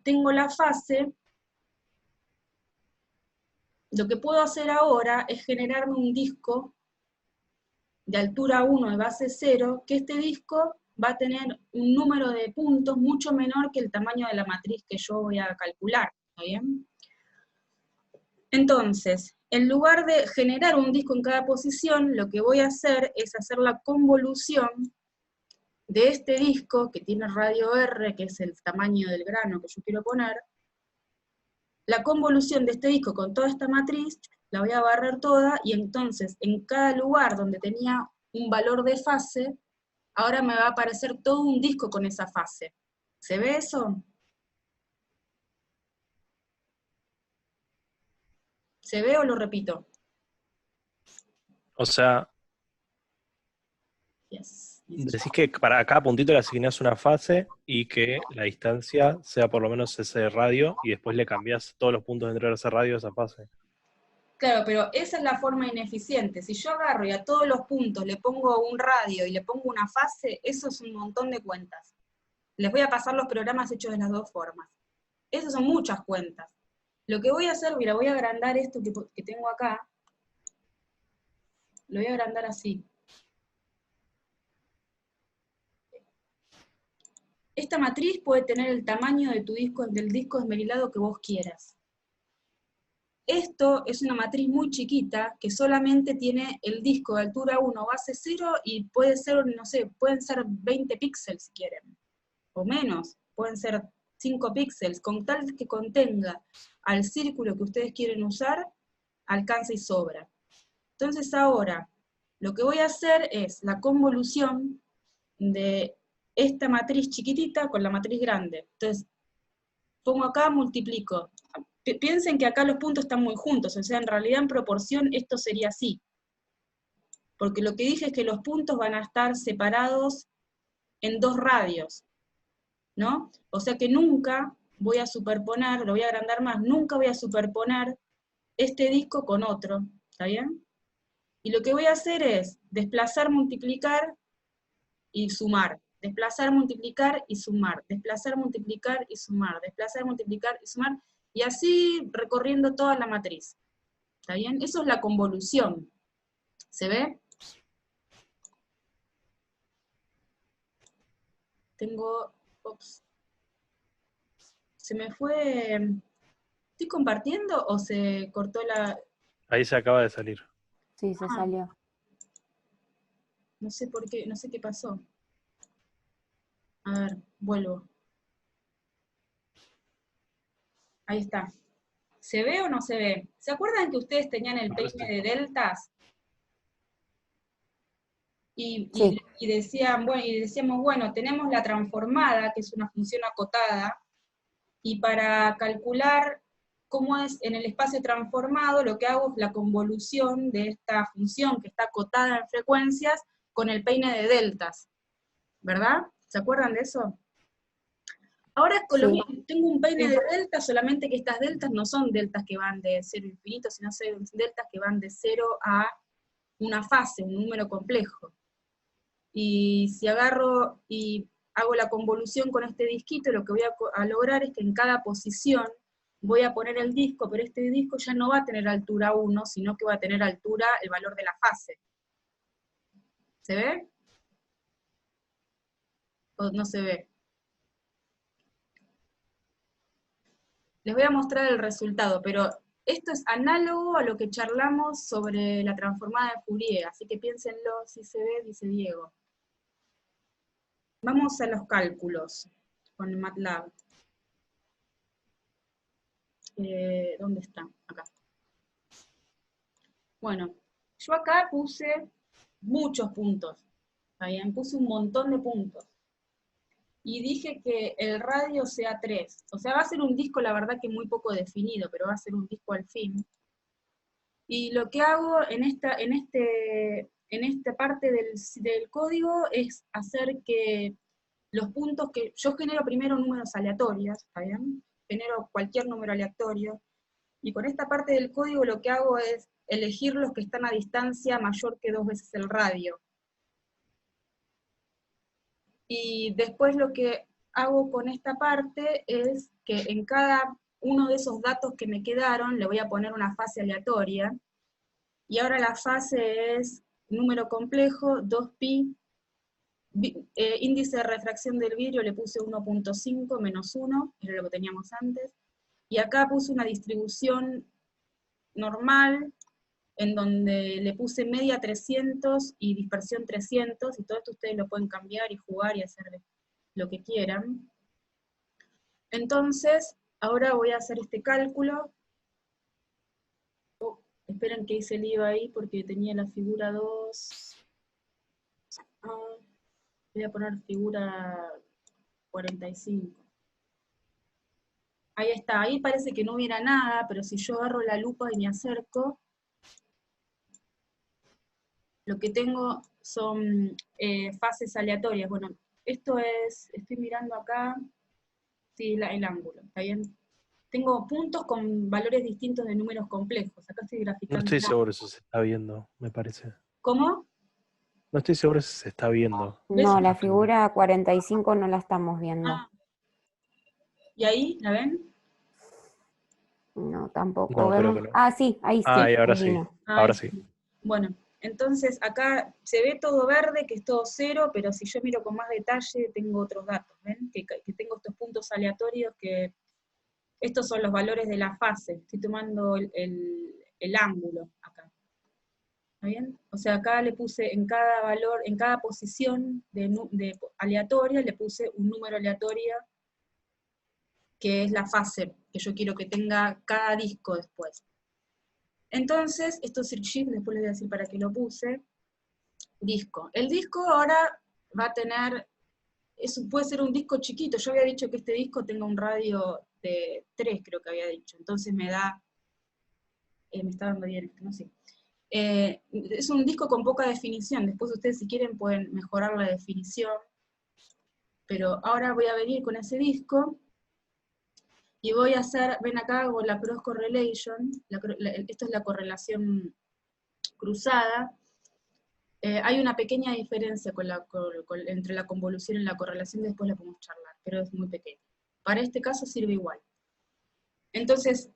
tengo la fase, lo que puedo hacer ahora es generarme un disco de altura 1 de base 0, que este disco va a tener un número de puntos mucho menor que el tamaño de la matriz que yo voy a calcular, ¿está bien? Entonces, en lugar de generar un disco en cada posición, lo que voy a hacer es hacer la convolución de este disco, que tiene radio R, que es el tamaño del grano que yo quiero poner. La convolución de este disco con toda esta matriz, la voy a barrer toda, y entonces en cada lugar donde tenía un valor de fase, ahora me va a aparecer todo un disco con esa fase. ¿Se ve eso? ¿Se ve o lo repito? O sea, Yes. decís que para cada puntito le asignás una fase y que la distancia sea por lo menos ese radio y después le cambiás todos los puntos dentro de ese radio a esa fase. Claro, pero esa es la forma ineficiente. Si yo agarro y a todos los puntos le pongo un radio y le pongo una fase, eso es un montón de cuentas. Les voy a pasar los programas hechos de las dos formas. Esas son muchas cuentas. Lo que voy a hacer, mira, voy a agrandar esto que tengo acá. Lo voy a agrandar así. Esta matriz puede tener el tamaño de tu disco, del disco esmerilado que vos quieras. Esto es una matriz muy chiquita que solamente tiene el disco de altura 1, base 0, y puede ser, no sé, pueden ser 20 píxeles si quieren, o menos, pueden ser 5 píxeles, con tal que contenga al círculo que ustedes quieren usar, alcanza y sobra. Entonces ahora, lo que voy a hacer es la convolución de esta matriz chiquitita con la matriz grande. Entonces, pongo acá, multiplico. Piensen que acá los puntos están muy juntos, o sea, en realidad en proporción esto sería así. Porque lo que dije es que los puntos van a estar separados en 2 radios, ¿no? O sea que nunca voy a superponer, lo voy a agrandar más, nunca voy a superponer este disco con otro, ¿está bien? Y lo que voy a hacer es desplazar, multiplicar y sumar. Desplazar, multiplicar y sumar. Desplazar, multiplicar y sumar. Desplazar, multiplicar y sumar. Y así recorriendo toda la matriz. ¿Está bien? Eso es la convolución. ¿Se ve? tengo, ups, se me fue, ¿estoy compartiendo o se cortó la...? Ahí se acaba de salir. Sí, se salió. No sé por qué, no sé qué pasó. A ver, vuelvo. Ahí está. ¿Se ve o no se ve? ¿Se acuerdan que ustedes tenían el peine de deltas? Y decíamos, bueno, tenemos la transformada, que es una función acotada, y para calcular cómo es en el espacio transformado, lo que hago es la convolución de esta función que está acotada en frecuencias con el peine de deltas, ¿verdad? ¿Se acuerdan de eso? Ahora con lo mismo, tengo un peine de deltas, solamente que estas deltas no son deltas que van de 0 a infinito, sino son deltas que van de 0 a una fase, un número complejo. Y si agarro y hago la convolución con este disquito, lo que voy a lograr es que en cada posición voy a poner el disco, pero este disco ya no va a tener altura 1, sino que va a tener altura el valor de la fase. ¿Se ve? ¿O no se ve? Les voy a mostrar el resultado, pero esto es análogo a lo que charlamos sobre la transformada de Fourier, así que piénsenlo, si se ve, dice Diego. Vamos a los cálculos con el MATLAB. ¿Dónde está? Acá. Bueno, yo acá puse muchos puntos, ¿está bien? Puse un montón de puntos. Y dije que el radio sea 3. O sea, va a ser un disco, la verdad que muy poco definido, pero va a ser un disco al fin. Y lo que hago en esta parte del código es hacer que los puntos que... Yo genero primero números aleatorios, ¿está bien? Genero cualquier número aleatorio. Y con esta parte del código lo que hago es elegir los que están a distancia mayor que 2 veces el radio. Y después lo que hago con esta parte es que en cada uno de esos datos que me quedaron le voy a poner una fase aleatoria. Y ahora la fase es número complejo, 2pi, índice de refracción del vidrio le puse 1.5 menos 1, era lo que teníamos antes. Y acá puse una distribución normal, en donde le puse media 300 y dispersión 300, y todo esto ustedes lo pueden cambiar y jugar y hacer lo que quieran. Entonces, ahora voy a hacer este cálculo. Esperen que hice el IVA ahí porque tenía la figura 2. Voy a poner figura 45. Ahí está, ahí parece que no hubiera nada, pero si yo agarro la lupa y me acerco, lo que tengo son fases aleatorias. Bueno, esto es, estoy mirando acá, sí, el ángulo, ¿está bien? Tengo puntos con valores distintos de números complejos. Acá estoy graficando. No estoy seguro si se está viendo, me parece. ¿Cómo? No estoy seguro si se está viendo. No, la figura 45 no la estamos viendo. ¿Y ahí? ¿La ven? No, tampoco No, creo vemos. que no. Ah, sí, ahí sí. Ah, y ahora ahí sí. no. Ahora sí. Bueno, entonces acá se ve todo verde, que es todo 0, pero si yo miro con más detalle, tengo otros datos, ¿ven? Que tengo estos puntos aleatorios que... Estos son los valores de la fase. Estoy tomando el ángulo acá. ¿Está bien? O sea, acá le puse en cada valor, en cada posición de aleatoria, le puse un número aleatorio, que es la fase que yo quiero que tenga cada disco después. Entonces, esto es shift, después les voy a decir para qué lo puse. Disco. El disco ahora va a tener, puede ser un disco chiquito. Yo había dicho que este disco tenga un radio de 3, creo que había dicho. Entonces me da, me está dando bien esto, no sé. Es un disco con poca definición. Después ustedes si quieren pueden mejorar la definición. Pero ahora voy a venir con ese disco y voy a hacer, ven acá, hago la cross correlation, esto es la correlación cruzada. Hay una pequeña diferencia entre la convolución y la correlación, después la podemos charlar, pero es muy pequeña. Para este caso sirve igual. Entonces,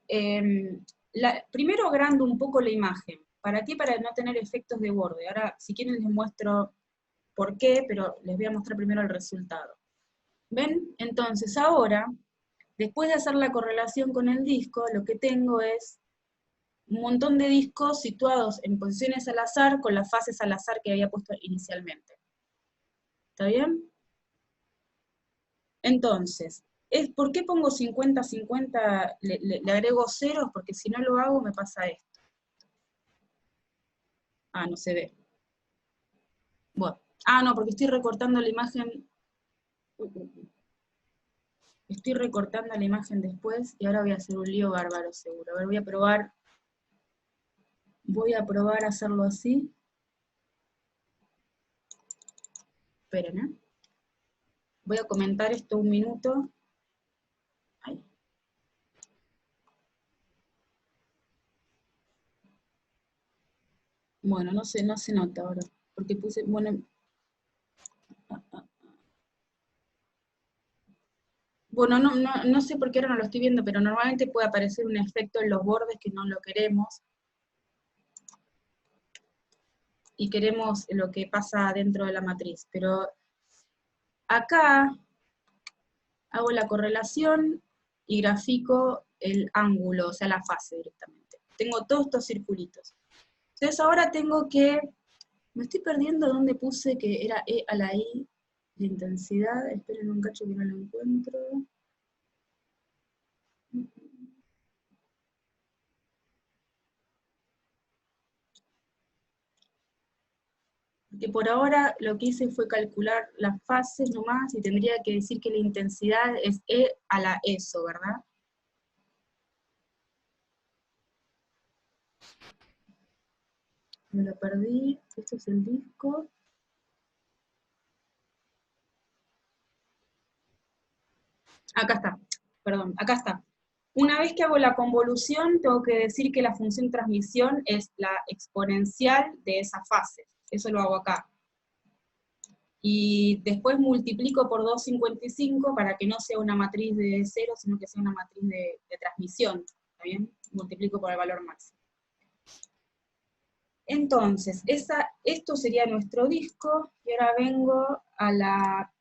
primero agrando un poco la imagen. ¿Para qué? Para no tener efectos de borde. Ahora, si quieren les muestro por qué, pero les voy a mostrar primero el resultado. ¿Ven? Entonces ahora, después de hacer la correlación con el disco, lo que tengo es un montón de discos situados en posiciones al azar con las fases al azar que había puesto inicialmente. ¿Está bien? Entonces, ¿por qué pongo 50-50, le agrego ceros? Porque si no lo hago me pasa esto. Ah, no se ve. Bueno. Ah, no, porque estoy recortando la imagen. Estoy recortando la imagen después y ahora voy a hacer un lío bárbaro seguro. A ver, voy a probar a hacerlo así. Esperen, ¿eh? Voy a comentar esto un minuto. Ahí. Bueno, no se nota ahora, porque puse, bueno, no sé por qué ahora no lo estoy viendo, pero normalmente puede aparecer un efecto en los bordes que no lo queremos, y queremos lo que pasa dentro de la matriz, pero acá hago la correlación y grafico el ángulo, o sea la fase directamente. Tengo todos estos circulitos. Entonces ahora tengo que, me estoy perdiendo dónde puse que era E a la I de intensidad, esperen un cacho que no lo encuentro. Porque por ahora lo que hice fue calcular las fases nomás, y tendría que decir que la intensidad es E a la ESO, ¿verdad? Me lo perdí, esto es el disco. Acá está, perdón, acá está. Una vez que hago la convolución, tengo que decir que la función transmisión es la exponencial de esa fase. Eso lo hago acá. Y después multiplico por 2,55 para que no sea una matriz de 0, sino que sea una matriz de transmisión. ¿Está bien? Multiplico por el valor máximo. Entonces, esto sería nuestro disco, y ahora vengo a la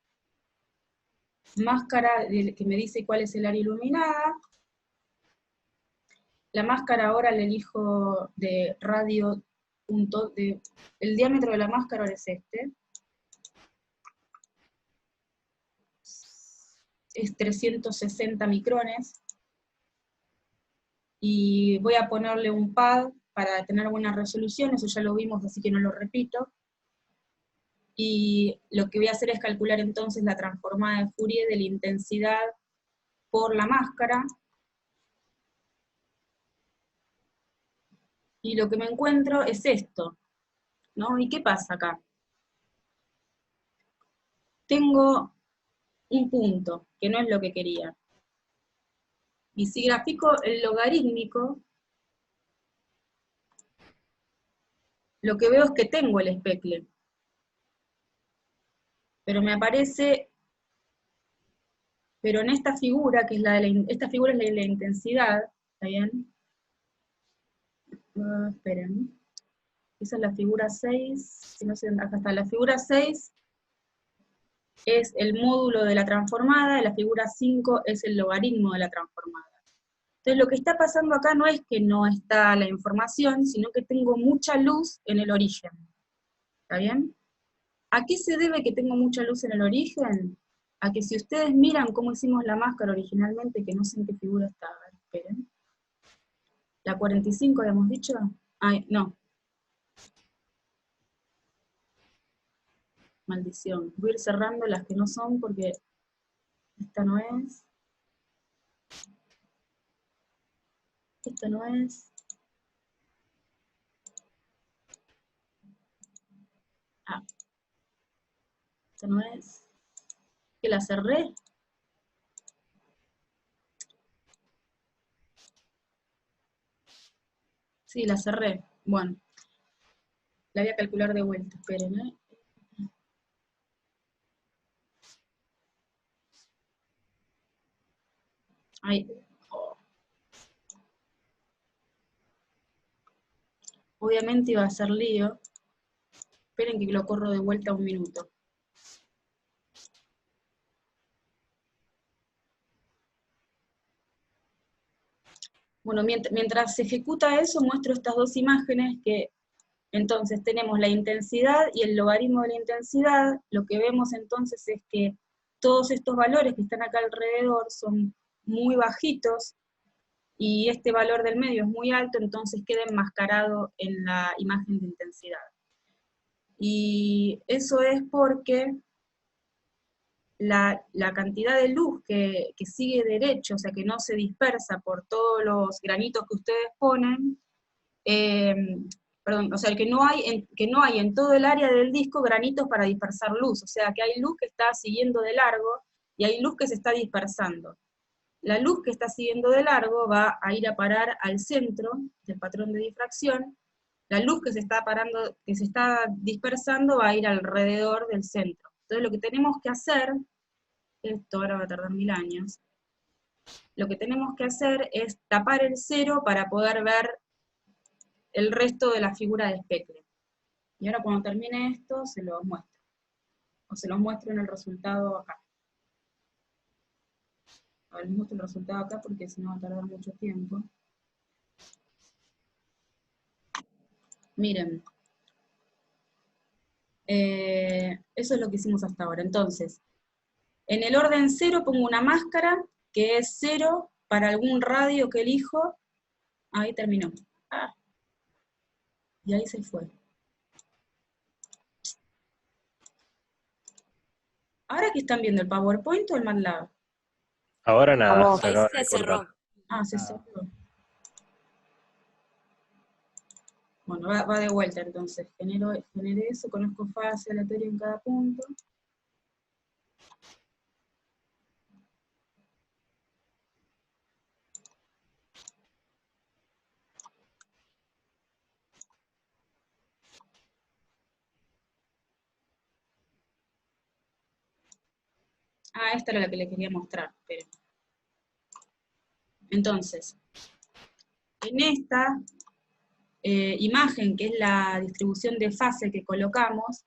máscara que me dice cuál es el área iluminada. La máscara ahora la elijo de radio, el diámetro de la máscara ahora es este. Es 360 micrones. Y voy a ponerle un pad para tener buena resolución, eso ya lo vimos, así que no lo repito. Y lo que voy a hacer es calcular entonces la transformada de Fourier de la intensidad por la máscara. Y lo que me encuentro es esto, ¿no? ¿Y qué pasa acá? Tengo un punto, que no es lo que quería. Y si grafico el logarítmico, lo que veo es que tengo el especle. Pero me aparece, pero en esta figura, que es esta figura es la de la intensidad, ¿está bien? Esperen. Esa es la figura 6, si no sé, acá está, la figura 6 es el módulo de la transformada, y la figura 5 es el logaritmo de la transformada. Entonces lo que está pasando acá no es que no está la información, sino que tengo mucha luz en el origen. ¿Está bien? ¿A qué se debe que tengo mucha luz en el origen? A que si ustedes miran cómo hicimos la máscara originalmente, que no sé en qué figura está, esperen. La 45 habíamos dicho. Ay, no. Maldición. Voy a ir cerrando las que no son porque esta no es. Esta no es. Ah. Esta no es. ¿Que la cerré? Sí, la cerré. Bueno. La voy a calcular de vuelta, esperen, ¿eh? Ay. Oh. Obviamente iba a ser lío. Esperen que lo corro de vuelta un minuto. Bueno, mientras se ejecuta eso, muestro estas dos imágenes que entonces tenemos la intensidad y el logaritmo de la intensidad. Lo que vemos entonces es que todos estos valores que están acá alrededor son muy bajitos, y este valor del medio es muy alto, entonces queda enmascarado en la imagen de intensidad. Y eso es porque la cantidad de luz que sigue derecho, o sea, que no se dispersa por todos los granitos que ustedes ponen, perdón, o sea, que no hay en todo el área del disco granitos para dispersar luz, o sea, que hay luz que está siguiendo de largo, y hay luz que se está dispersando. La luz que está siguiendo de largo va a ir a parar al centro del patrón de difracción. La luz que se está dispersando va a ir alrededor del centro. Entonces lo que tenemos que hacer, esto ahora va a tardar 1000 años, lo que tenemos que hacer es tapar el cero para poder ver el resto de la figura de Speckle. Y ahora cuando termine esto, se los muestro. O se los muestro en el resultado acá. Ahora les muestro el resultado acá porque si no va a tardar mucho tiempo. Miren. Eso es lo que hicimos hasta ahora. Entonces, en el orden 0 pongo una máscara, que es 0 para algún radio que elijo. Ahí terminó. Ah. Y ahí se fue. ¿Ahora qué están viendo? ¿El PowerPoint o el MATLAB? Ahora nada, se Ahí acaba se de cerró. cortar. Ah, se cerró. Bueno, va de vuelta entonces. Generé eso, conozco fase aleatoria en cada punto. Ah, esta era la que le quería mostrar. Esperen. Entonces, en esta imagen, que es la distribución de fase que colocamos,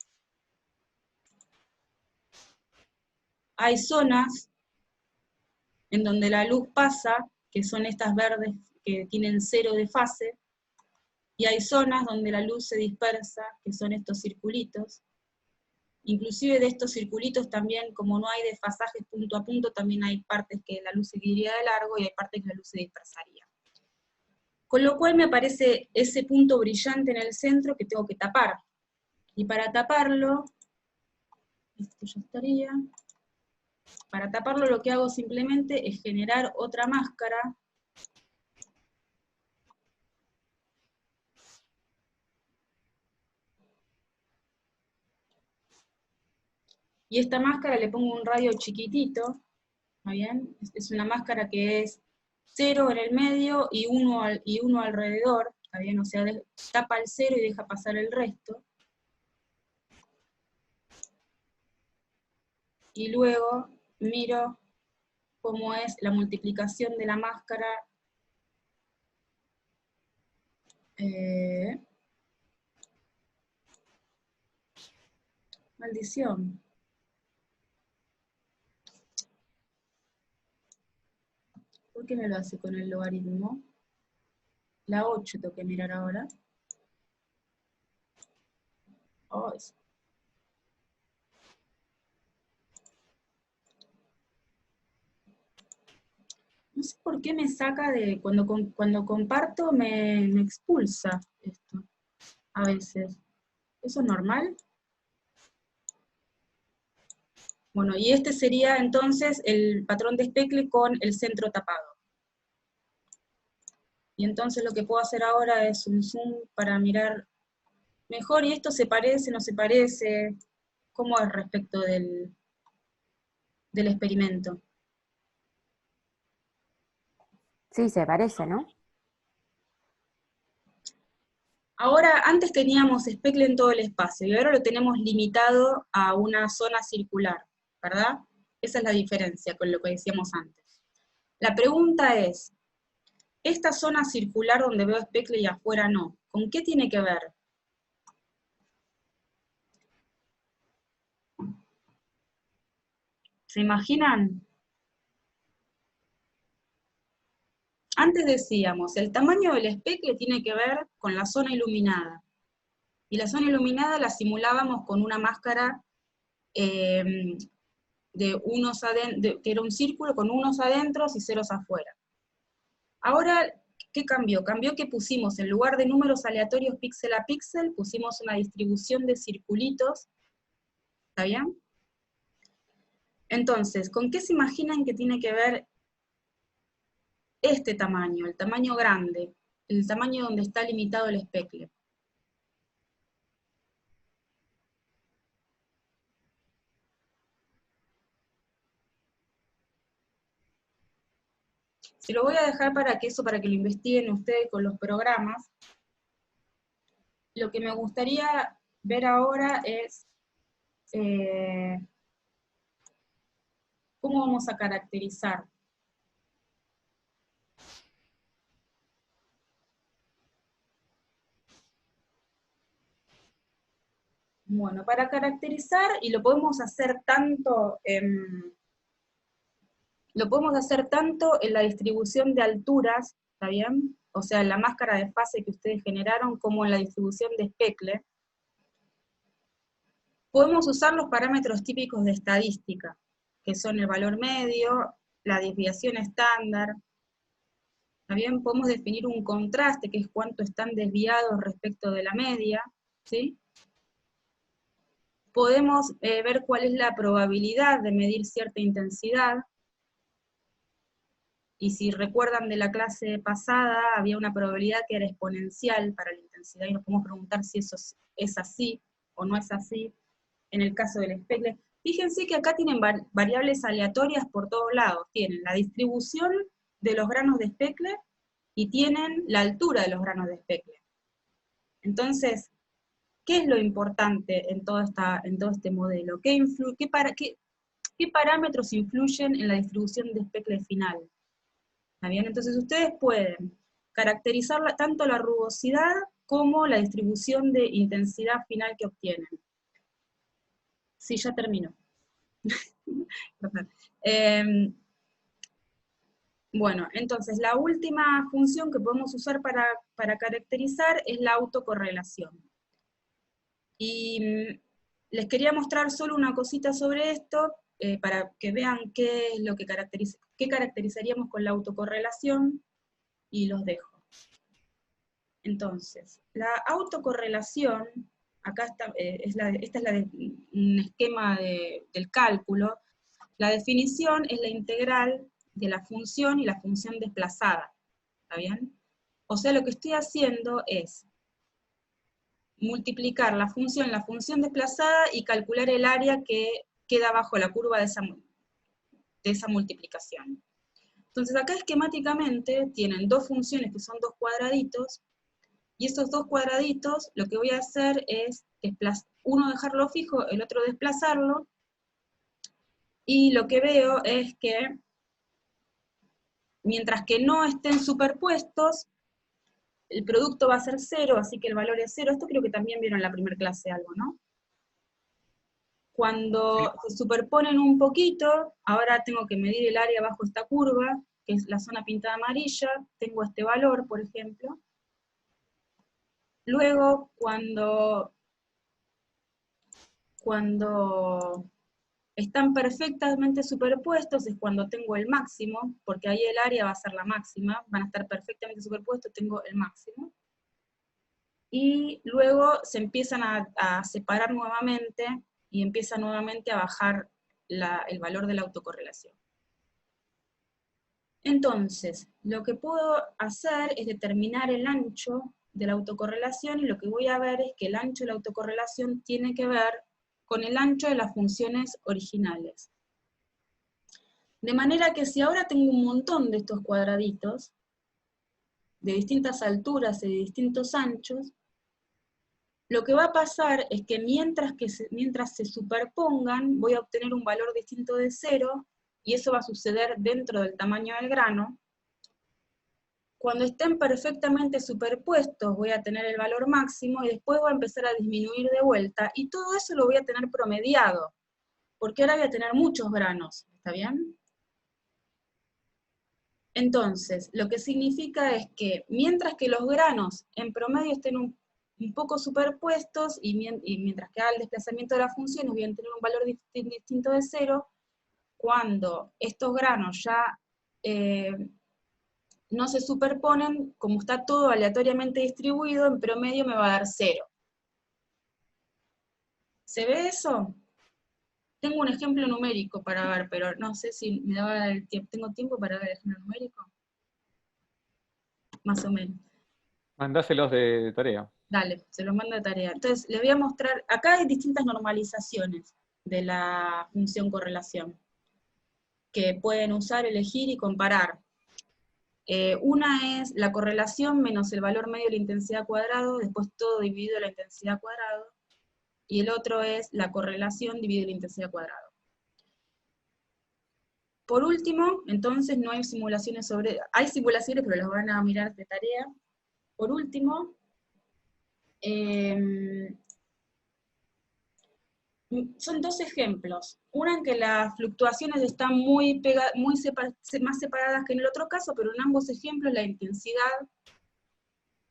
hay zonas en donde la luz pasa, que son estas verdes que tienen 0 de fase, y hay zonas donde la luz se dispersa, que son estos circulitos. Inclusive de estos circulitos también, como no hay desfasajes punto a punto, también hay partes que la luz seguiría de largo y hay partes que la luz se dispersaría. Con lo cual me aparece ese punto brillante en el centro que tengo que tapar. Y para taparlo, esto ya estaría. Para taparlo lo que hago simplemente es generar otra máscara. Y esta máscara le pongo un radio chiquitito, ¿está bien? Es una máscara que es 0 en el medio y 1 alrededor, ¿está bien? O sea, tapa el 0 y deja pasar el resto. Y luego miro cómo es la multiplicación de la máscara. Maldición. ¿Por qué me lo hace con el logaritmo? La 8 tengo que mirar ahora. Oh, no sé por qué me saca de... Cuando comparto me expulsa esto. A veces. ¿Eso es normal? Bueno, y este sería entonces el patrón de Speckle con el centro tapado. Y entonces lo que puedo hacer ahora es un zoom para mirar mejor, y esto se parece, no se parece, cómo es respecto del experimento. Sí, se parece, ¿no? Ahora, antes teníamos Speckle en todo el espacio, y ahora lo tenemos limitado a una zona circular, ¿verdad? Esa es la diferencia con lo que decíamos antes. La pregunta es, esta zona circular donde veo Speckle y afuera no, ¿con qué tiene que ver? ¿Se imaginan? Antes decíamos, el tamaño del especle tiene que ver con la zona iluminada. Y la zona iluminada la simulábamos con una máscara que era un círculo con unos adentro y ceros afuera. Ahora, ¿qué cambió? Cambió que pusimos, en lugar de números aleatorios píxel a píxel, pusimos una distribución de circulitos. ¿Está bien? Entonces, ¿con qué se imaginan que tiene que ver este tamaño, el tamaño grande, el tamaño donde está limitado el especle? Se lo voy a dejar para que lo investiguen ustedes con los programas. Lo que me gustaría ver ahora es cómo vamos a caracterizar. Bueno, para caracterizar, y lo podemos hacer tanto en la distribución de alturas, ¿está bien? O sea, en la máscara de fase que ustedes generaron, como en la distribución de especle. Podemos usar los parámetros típicos de estadística, que son el valor medio, la desviación estándar. También podemos definir un contraste, que es cuánto están desviados respecto de la media, ¿sí? Podemos ver cuál es la probabilidad de medir cierta intensidad, y si recuerdan de la clase pasada, había una probabilidad que era exponencial para la intensidad, y nos podemos preguntar si eso es así o no es así, en el caso del especle. Fíjense que acá tienen variables aleatorias por todos lados, tienen la distribución de los granos de especle, y tienen la altura de los granos de especle. Entonces, ¿qué es lo importante en todo este modelo? ¿Qué parámetros influyen en la distribución de especle final? ¿Está bien? Entonces ustedes pueden caracterizar tanto la rugosidad como la distribución de intensidad final que obtienen. Sí, ya terminó. Bueno, entonces la última función que podemos usar para caracterizar es la autocorrelación. Y les quería mostrar solo una cosita sobre esto, para que vean qué es lo que qué caracterizaríamos con la autocorrelación, y los dejo. Entonces, la autocorrelación, acá está, esta es un esquema del cálculo. La definición es la integral de la función y la función desplazada, ¿está bien? O sea, lo que estoy haciendo es multiplicar la función desplazada y calcular el área que queda bajo la curva de esa multiplicación. Entonces acá esquemáticamente tienen dos funciones que son dos cuadraditos, y esos dos cuadraditos lo que voy a hacer es uno dejarlo fijo, el otro desplazarlo, y lo que veo es que mientras que no estén superpuestos, el producto va a ser 0, así que el valor es 0. Esto creo que también vieron en la primera clase algo, ¿no? Cuando se superponen un poquito, ahora tengo que medir el área bajo esta curva, que es la zona pintada amarilla, tengo este valor, por ejemplo. Luego, cuando están perfectamente superpuestos es cuando tengo el máximo, porque ahí el área va a ser la máxima, van a estar perfectamente superpuestos, tengo el máximo. Y luego se empiezan a separar nuevamente, y empieza nuevamente a bajar el valor de la autocorrelación. Entonces, lo que puedo hacer es determinar el ancho de la autocorrelación, y lo que voy a ver es que el ancho de la autocorrelación tiene que ver con el ancho de las funciones originales. De manera que si ahora tengo un montón de estos cuadraditos, de distintas alturas y de distintos anchos, lo que va a pasar es que mientras se superpongan, voy a obtener un valor distinto de 0, y eso va a suceder dentro del tamaño del grano. Cuando estén perfectamente superpuestos, voy a tener el valor máximo, y después va a empezar a disminuir de vuelta, y todo eso lo voy a tener promediado, porque ahora voy a tener muchos granos, ¿está bien? Entonces, lo que significa es que mientras que los granos en promedio estén un poco superpuestos y mientras que haga el desplazamiento de las funciones voy a tener un valor distinto de 0, cuando estos granos ya no se superponen, como está todo aleatoriamente distribuido, en promedio me va a dar 0. ¿Se ve eso? Tengo un ejemplo numérico para ver, pero no sé si me daba el tiempo. ¿Tengo tiempo para ver el ejemplo numérico? Más o menos. Mandáselos de tarea. Dale, se los mando de tarea. Entonces, les voy a mostrar, acá hay distintas normalizaciones de la función correlación, que pueden usar, elegir y comparar. Una es la correlación menos el valor medio de la intensidad cuadrado, después todo dividido la intensidad cuadrado, y el otro es la correlación dividido la intensidad cuadrado. Por último, entonces no hay simulaciones hay simulaciones, pero las van a mirar de tarea. Por último, son dos ejemplos. Una en que las fluctuaciones están más separadas que en el otro caso, pero en ambos ejemplos la intensidad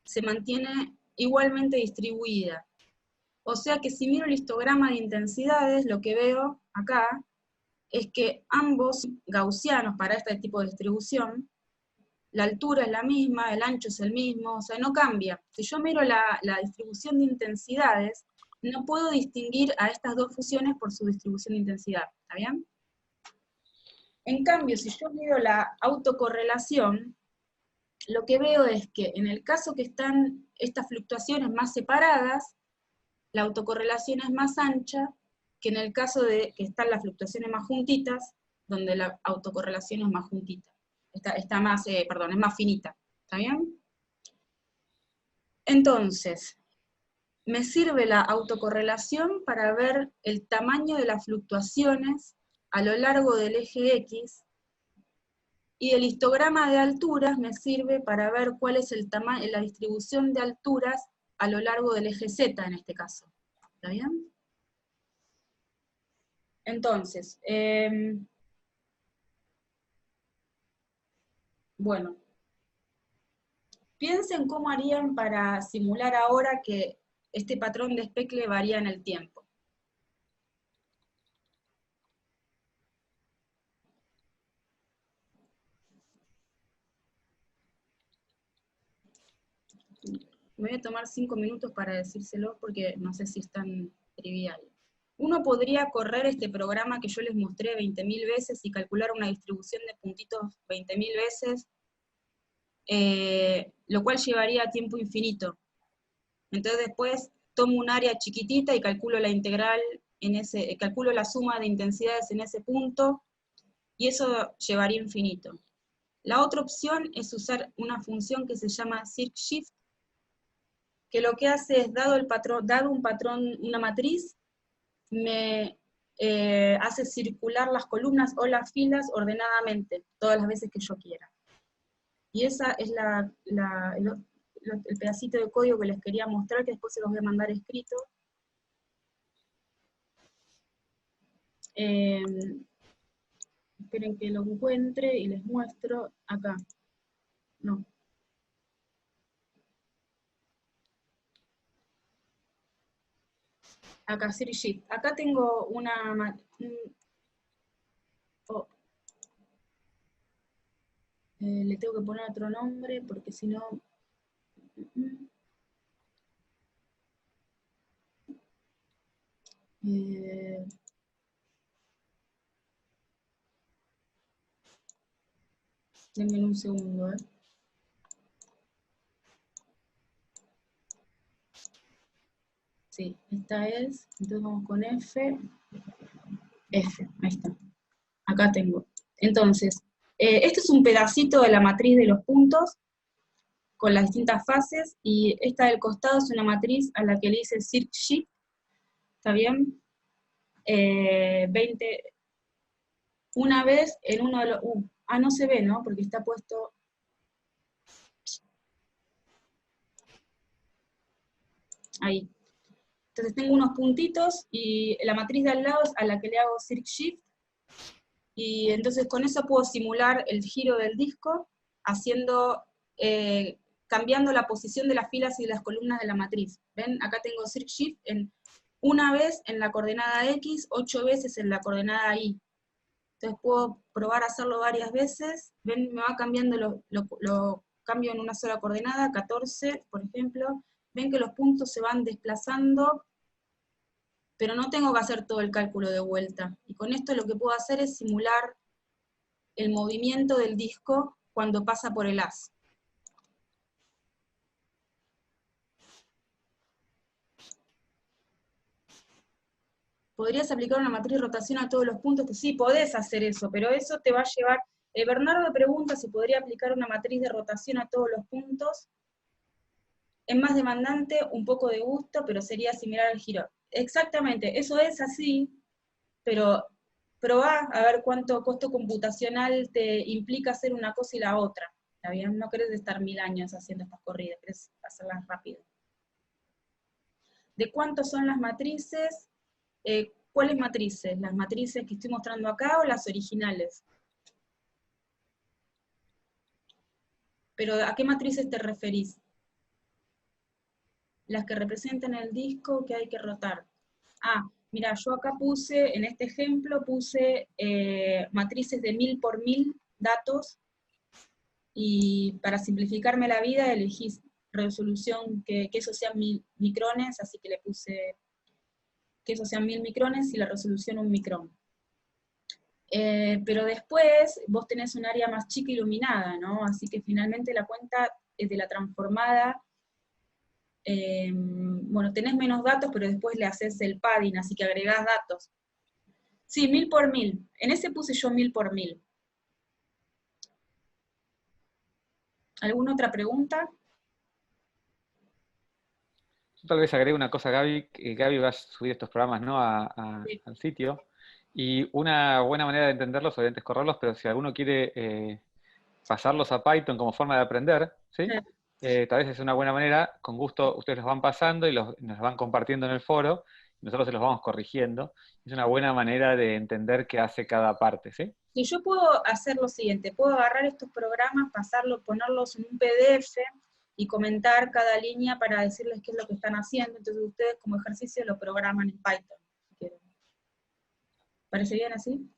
se mantiene igualmente distribuida. O sea que si miro el histograma de intensidades, lo que veo acá es que ambos gaussianos para este tipo de distribución, la altura es la misma, el ancho es el mismo, o sea, no cambia. Si yo miro la distribución de intensidades, no puedo distinguir a estas dos fusiones por su distribución de intensidad, ¿está bien? En cambio, si yo miro la autocorrelación, lo que veo es que en el caso que están estas fluctuaciones más separadas, la autocorrelación es más ancha que en el caso de que están las fluctuaciones más juntitas, donde la autocorrelación es más juntita. Es más finita, ¿está bien? Entonces, me sirve la autocorrelación para ver el tamaño de las fluctuaciones a lo largo del eje X, y el histograma de alturas me sirve para ver cuál es el tamaño, la distribución de alturas a lo largo del eje Z en este caso. ¿Está bien? Entonces, bueno, piensen cómo harían para simular ahora que este patrón de Speckle varía en el tiempo. Me voy a tomar 5 minutos para decírselo porque no sé si es tan trivial. Uno podría correr este programa que yo les mostré 20.000 veces y calcular una distribución de puntitos 20.000 veces, lo cual llevaría a tiempo infinito. Entonces después tomo un área chiquitita y calculo la integral, calculo la suma de intensidades en ese punto, y eso llevaría infinito. La otra opción es usar una función que se llama circ-shift, que lo que hace es, dado un patrón, una matriz, me hace circular las columnas o las filas ordenadamente, todas las veces que yo quiera. Y esa es el pedacito de código que les quería mostrar, que después se los voy a mandar escrito. Esperen que lo encuentre y les muestro acá. No. Acá, circ-shift. Acá tengo le tengo que poner otro nombre, porque si no... denme un segundo, Sí, esta es, entonces vamos con F, ahí está, acá tengo. Entonces, este es un pedacito de la matriz de los puntos, con las distintas fases, y esta del costado es una matriz a la que le hice circ-shift, ¿está bien? 20, una vez en uno de los, no se ve, ¿no? Porque está puesto... Ahí. Entonces tengo unos puntitos, y la matriz de al lado es a la que le hago circ-shift, y entonces con eso puedo simular el giro del disco, cambiando la posición de las filas y de las columnas de la matriz. ¿Ven? Acá tengo Circ Shift una vez en la coordenada X, 8 veces en la coordenada Y. Entonces puedo probar a hacerlo varias veces. ¿Ven? Me va cambiando, lo cambio en una sola coordenada, 14, por ejemplo. Ven que los puntos se van desplazando, pero no tengo que hacer todo el cálculo de vuelta. Y con esto lo que puedo hacer es simular el movimiento del disco cuando pasa por el haz. ¿Podrías aplicar una matriz de rotación a todos los puntos? Sí, podés hacer eso, pero eso te va a llevar... Bernardo pregunta si podría aplicar una matriz de rotación a todos los puntos. Es más demandante, un poco de gusto, pero sería similar al giro. Exactamente, eso es así, pero probá a ver cuánto costo computacional te implica hacer una cosa y la otra. ¿Está bien? No querés estar 1000 años haciendo estas corridas, querés hacerlas rápido. ¿De cuántos son las matrices? ¿Cuáles matrices? ¿Las matrices que estoy mostrando acá o las originales? ¿Pero a qué matrices te referís? Las que representan el disco que hay que rotar. Ah, mira, yo acá puse, en este ejemplo, puse matrices de 1000 por 1000 datos, y para simplificarme la vida elegí resolución que eso sean 1000 micrones, así que le puse que eso sean 1000 micrones y la resolución 1 micrón. Pero después vos tenés un área más chica iluminada, ¿no? Así que finalmente la cuenta de la transformada, bueno, tenés menos datos, pero después le haces el padding, así que agregás datos. Sí, 1000 por 1000. En ese puse yo 1000 por 1000. ¿Alguna otra pregunta? Yo tal vez agregue una cosa, Gaby, que Gaby va a subir estos programas, ¿no? Sí. Al sitio. Y una buena manera de entenderlos, obviamente es correrlos, pero si alguno quiere pasarlos a Python como forma de aprender, ¿sí? Tal vez es una buena manera, con gusto ustedes los van pasando y nos van compartiendo en el foro, y nosotros se los vamos corrigiendo. Es una buena manera de entender qué hace cada parte, ¿sí? Y yo puedo hacer lo siguiente, puedo agarrar estos programas, pasarlos, ponerlos en un PDF y comentar cada línea para decirles qué es lo que están haciendo, entonces ustedes como ejercicio lo programan en Python. ¿Parece bien así?